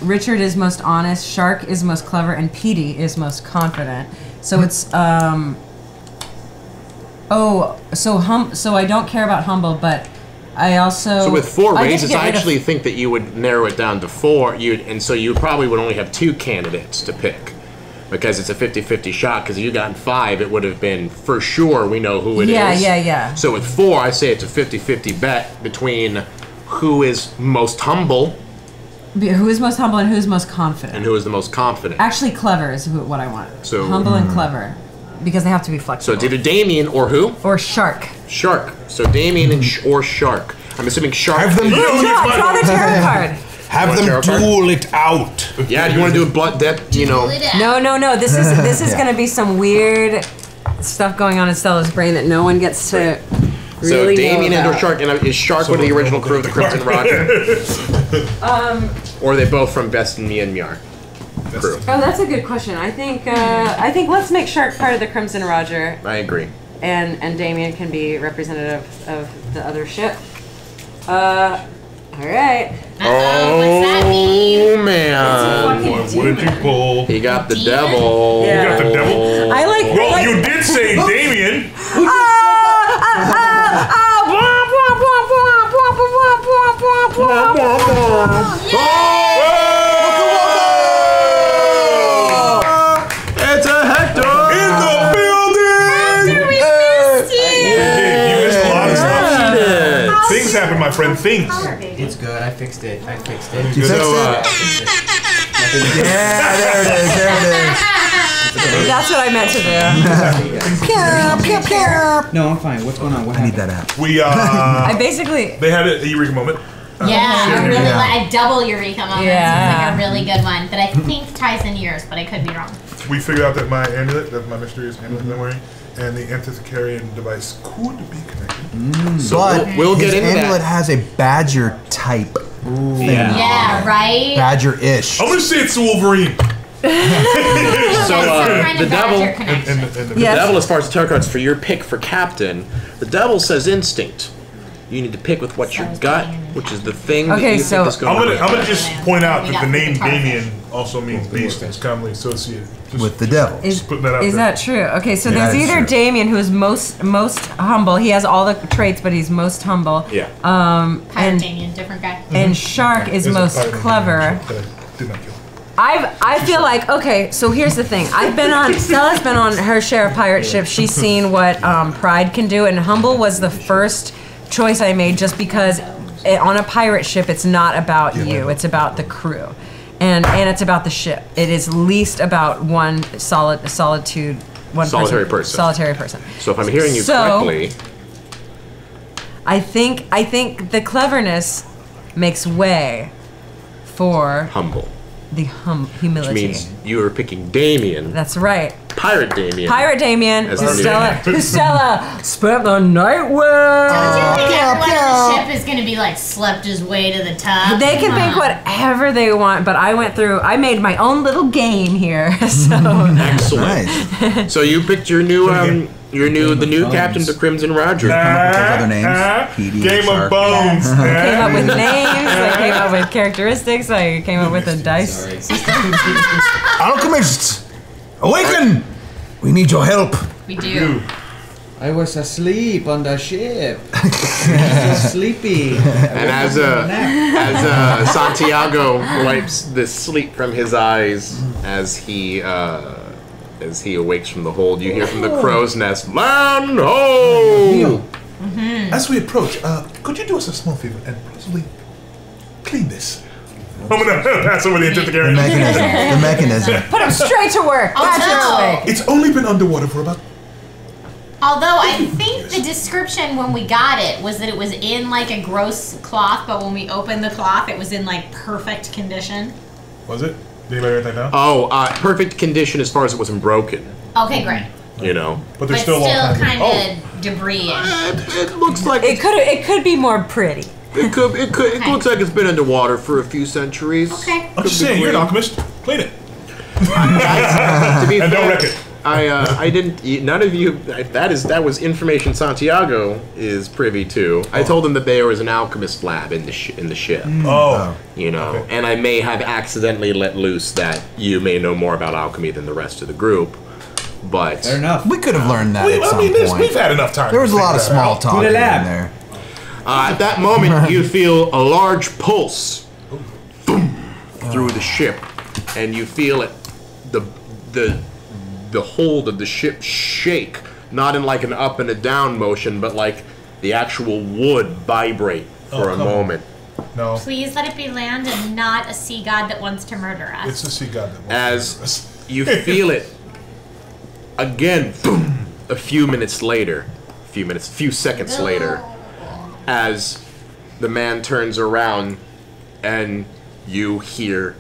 Richard is most honest. Shark is most clever, and Petey is most confident. So it's so I don't care about humble, but I also. So with 4 I get to raises, get I rid of- actually think that you would narrow it down to 4. And so you probably would only have 2 candidates to pick. Because it's a 50-50 shot, because if you got 5, it would have been, for sure, we know who it is. Yeah. So with 4, I say it's a 50-50 bet between who is most humble Who is most humble and who's most confident? and who is the most confident. Actually, clever is what I want. So- humble and clever, because they have to be So flexible. it's either Damion or who? Or shark. Shark. So Damion and or Shark. I'm assuming Shark. Have them Draw the tarot card. Have Want a them tarot card? duel it out. Yeah, do you want to do a blood debt? Pull it out. No. This is gonna be some weird stuff going on in Stella's brain that no one gets to So really Damion know and or about. Shark. And is Shark one of the original crew of the Crimson Roger? Or are they both from Best in Myanmar crew? Oh, that's a good question. I think let's make Shark part of the Crimson Roger, I agree. and Damion can be representative of the other ship. All right. What's that mean? Oh man. What did you pull? He got the Demon? devil. Yeah. You got the devil? I like. Well, you did say Damion. It's a Hector! In the building! We missed you. You missed a lot of stuff. Things happen, my friend. Things. It's good. I fixed it. You fixed So, Yeah, there it is. That's what I meant to do. No, I'm fine. What's going on? What I need happened? that app. We, I basically. they had a Eureka moment. Yeah, a really Yeah. a double Eureka moment. Yeah. It's like a really good one that I think ties into yours, but I could be wrong. We figured out that my amulet, that my mysterious amulet that I'm wearing, and the Antikytherian device could be connected. so But we'll his get into amulet that. has a badger type thing. Yeah, right? Badger-ish. I'm gonna say it's Wolverine. So Some kind the of devil. badger connection. And the The Yes. devil, as far as the tarot cards for your pick for captain, the devil says instinct. You need to pick with what your gut, which is the thing that Okay, you so- think is going I'm gonna just point out We that got the name the target. Damion also means beast. It's commonly associated. Just With the devil. Is putting that out is there. that true? Okay, so Yeah, there's that's either true. Damion, who is most humble. He has all the traits, but he's most humble. Yeah. Pirate And Damion, different guy. and Shark is There's a most pirate named clever. Damion that I did not kill. I feel like, okay, so here's the thing. Stella's been on her share of pirate ships. She's seen what Pride can do, and Humble was the first choice I made just because on a pirate ship, it's not about you, it's about the crew. And it's about the ship. It is least about one solitary person. Solitary person. So if I'm hearing you So- correctly, I think the cleverness makes way for humble. the humility. Which means you are picking Damion, That's right. Pirate Damion. Pirate Damion, As who the new Stella spent the night with. Don't you think everyone on the ship is going to be like slept his way to the top? They can think whatever they want, but I made my own little game here. So Excellent. Nice. So you picked your new the new captain of the Crimson Roger. Come up with those other names. PD, Game Shark. of Bones. came up with names, I came up with characteristics, I came up with a dice. Alchemists, awaken! We need your help. We do. I was asleep on the ship. So sleepy. And as Santiago wipes the sleep from his eyes as he awakes from the hold, you hear from the crow's nest, "Land ho!" As we approach, could you do us a small favor and possibly clean this? I'm gonna pass over the The Antikytherian. mechanism. The mechanism. Put him straight to work. That's your way. It's only been underwater for about. Although I think the description when we got it was that it was in like a gross cloth, but when we opened the cloth, it was in like perfect condition. Was it? Did anybody write that down? Oh, perfect condition as far as it wasn't broken. Okay, great. You know. But But there's still, still all kinds kind of. of debris-ish. It looks like It could be more pretty. it looks like it's been underwater for a few centuries. Okay. I'm just saying, you're an alchemist. Clean it. To be And don't fair, wreck it. I didn't. None of you. That was information Santiago is privy to. I told him that there was an alchemist lab in the ship. Oh. You know, Okay. and I may have accidentally let loose that you may know more about alchemy than the rest of the group. But Fair enough. We could have learned that at I some mean, point. we've had enough time. There was to a lot of figure that small out. talk the in lab. there. At that moment, you feel a large pulse through the ship, and you feel it, the hold of the ship shake, not in like an up and a down motion, but like the actual wood vibrate for a moment. No. Please let it be land and not a sea god that wants to murder us. It's a sea god that wants As to murder us. you feel it again, a few seconds later, as the man turns around and you hear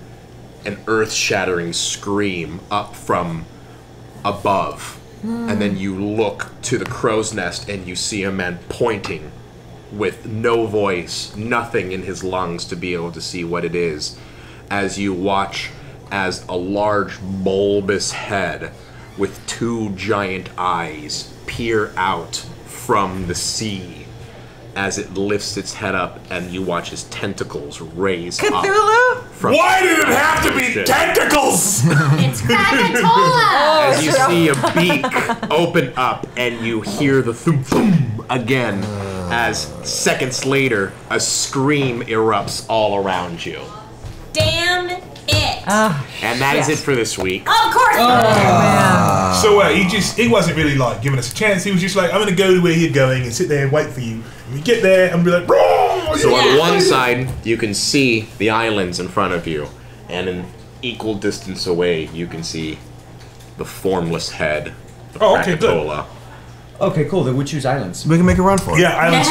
an earth-shattering scream up from above. And then you look to the crow's nest and you see a man pointing with no voice, nothing in his lungs to be able to see what it is, as you watch as a large bulbous head with two giant eyes peer out from the sea as it lifts its head up, and you watch his tentacles raise up. Why did it have to be tentacles? It's Krakatoa! As you see a beak open up, and you hear the thump thump again, as seconds later, a scream erupts all around you. Damn it! And that is it for this week. Of course not! So he wasn't really like giving us a chance. He was just like, I'm gonna go to where you're going and sit there and wait for you. And we get there and be like, roar! So on one side, you can see the islands in front of you, and an equal distance away, you can see the formless head of Krakatoa. Okay, cool. Then we choose islands. We can make a run for it. Yeah, islands.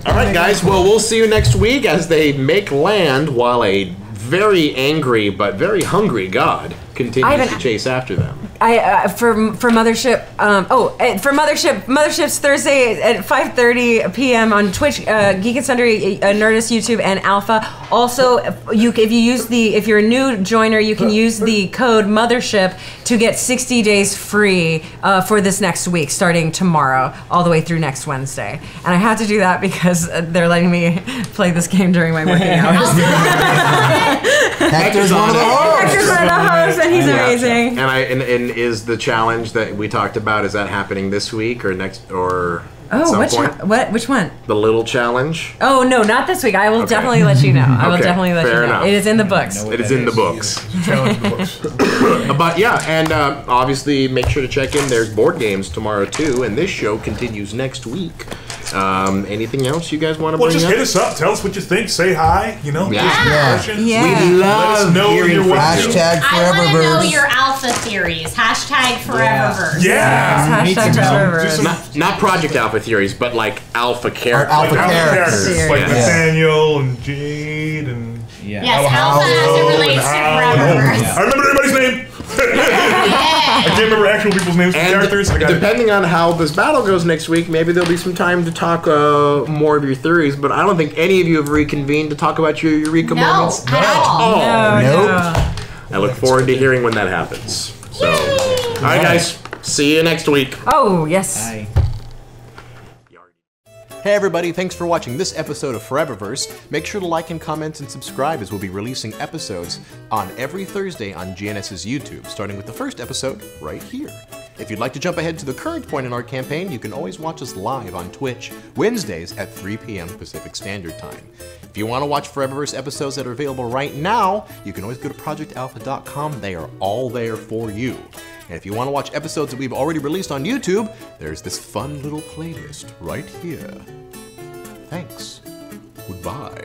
All right, guys. Well, we'll see you next week as they make land while a very angry but very hungry god continues to chase after them. For Mothership. For Mothership's Thursday at 5:30 p.m. on Twitch, Geek and Sundry, Nerdist, YouTube, and Alpha. Also, if you're a new joiner, you can use the code Mothership to get 60 days free for this next week, starting tomorrow, all the way through next Wednesday. And I have to do that because they're letting me play this game during my working hours. Hector's one of the hosts. Hector's one of the hosts, and he's amazing. And is the challenge that we talked about, is that happening this week or next or at some point? Which one? The little challenge? Oh no, not this week. I will definitely let you know. I will definitely let you know. Enough. It is in the books. It is in the books. Challenge the books. But yeah, and obviously make sure to check in. There's board games tomorrow too, and this show continues next week. Anything else you guys want to bring up? Well, just hit us up. Tell us what you think. Say hi. You know, questions. Yeah. We love hearing from you. Hashtag I want to know ForeverVerse. your alpha theories. Hashtag ForeverVerse. Yeah. Hashtag ForeverVerse. Not Project Alpha theories, but like alpha characters. Alpha characters. Like Yeah. Nathaniel and Jade and Yes, alpha as it relates to ForeverVerse. I remember everybody's name. I can't remember actual people's names for characters. I got Depending on how this battle goes next week, maybe there'll be some time to talk more of your theories, but I don't think any of you have reconvened to talk about your Eureka moments at all. I look forward to hearing when that happens. So, all right, guys. See you next week. Oh yes. Bye. Hey everybody, thanks for watching this episode of ForeverVerse. Make sure to like and comment and subscribe as we'll be releasing episodes on every Thursday on GNS's YouTube, starting with the first episode right here. If you'd like to jump ahead to the current point in our campaign, you can always watch us live on Twitch, Wednesdays at 3 p.m. Pacific Standard Time. If you want to watch ForeverVerse episodes that are available right now, you can always go to ProjectAlpha.com. They are all there for you. And if you want to watch episodes that we've already released on YouTube, there's this fun little playlist right here. Thanks. Goodbye.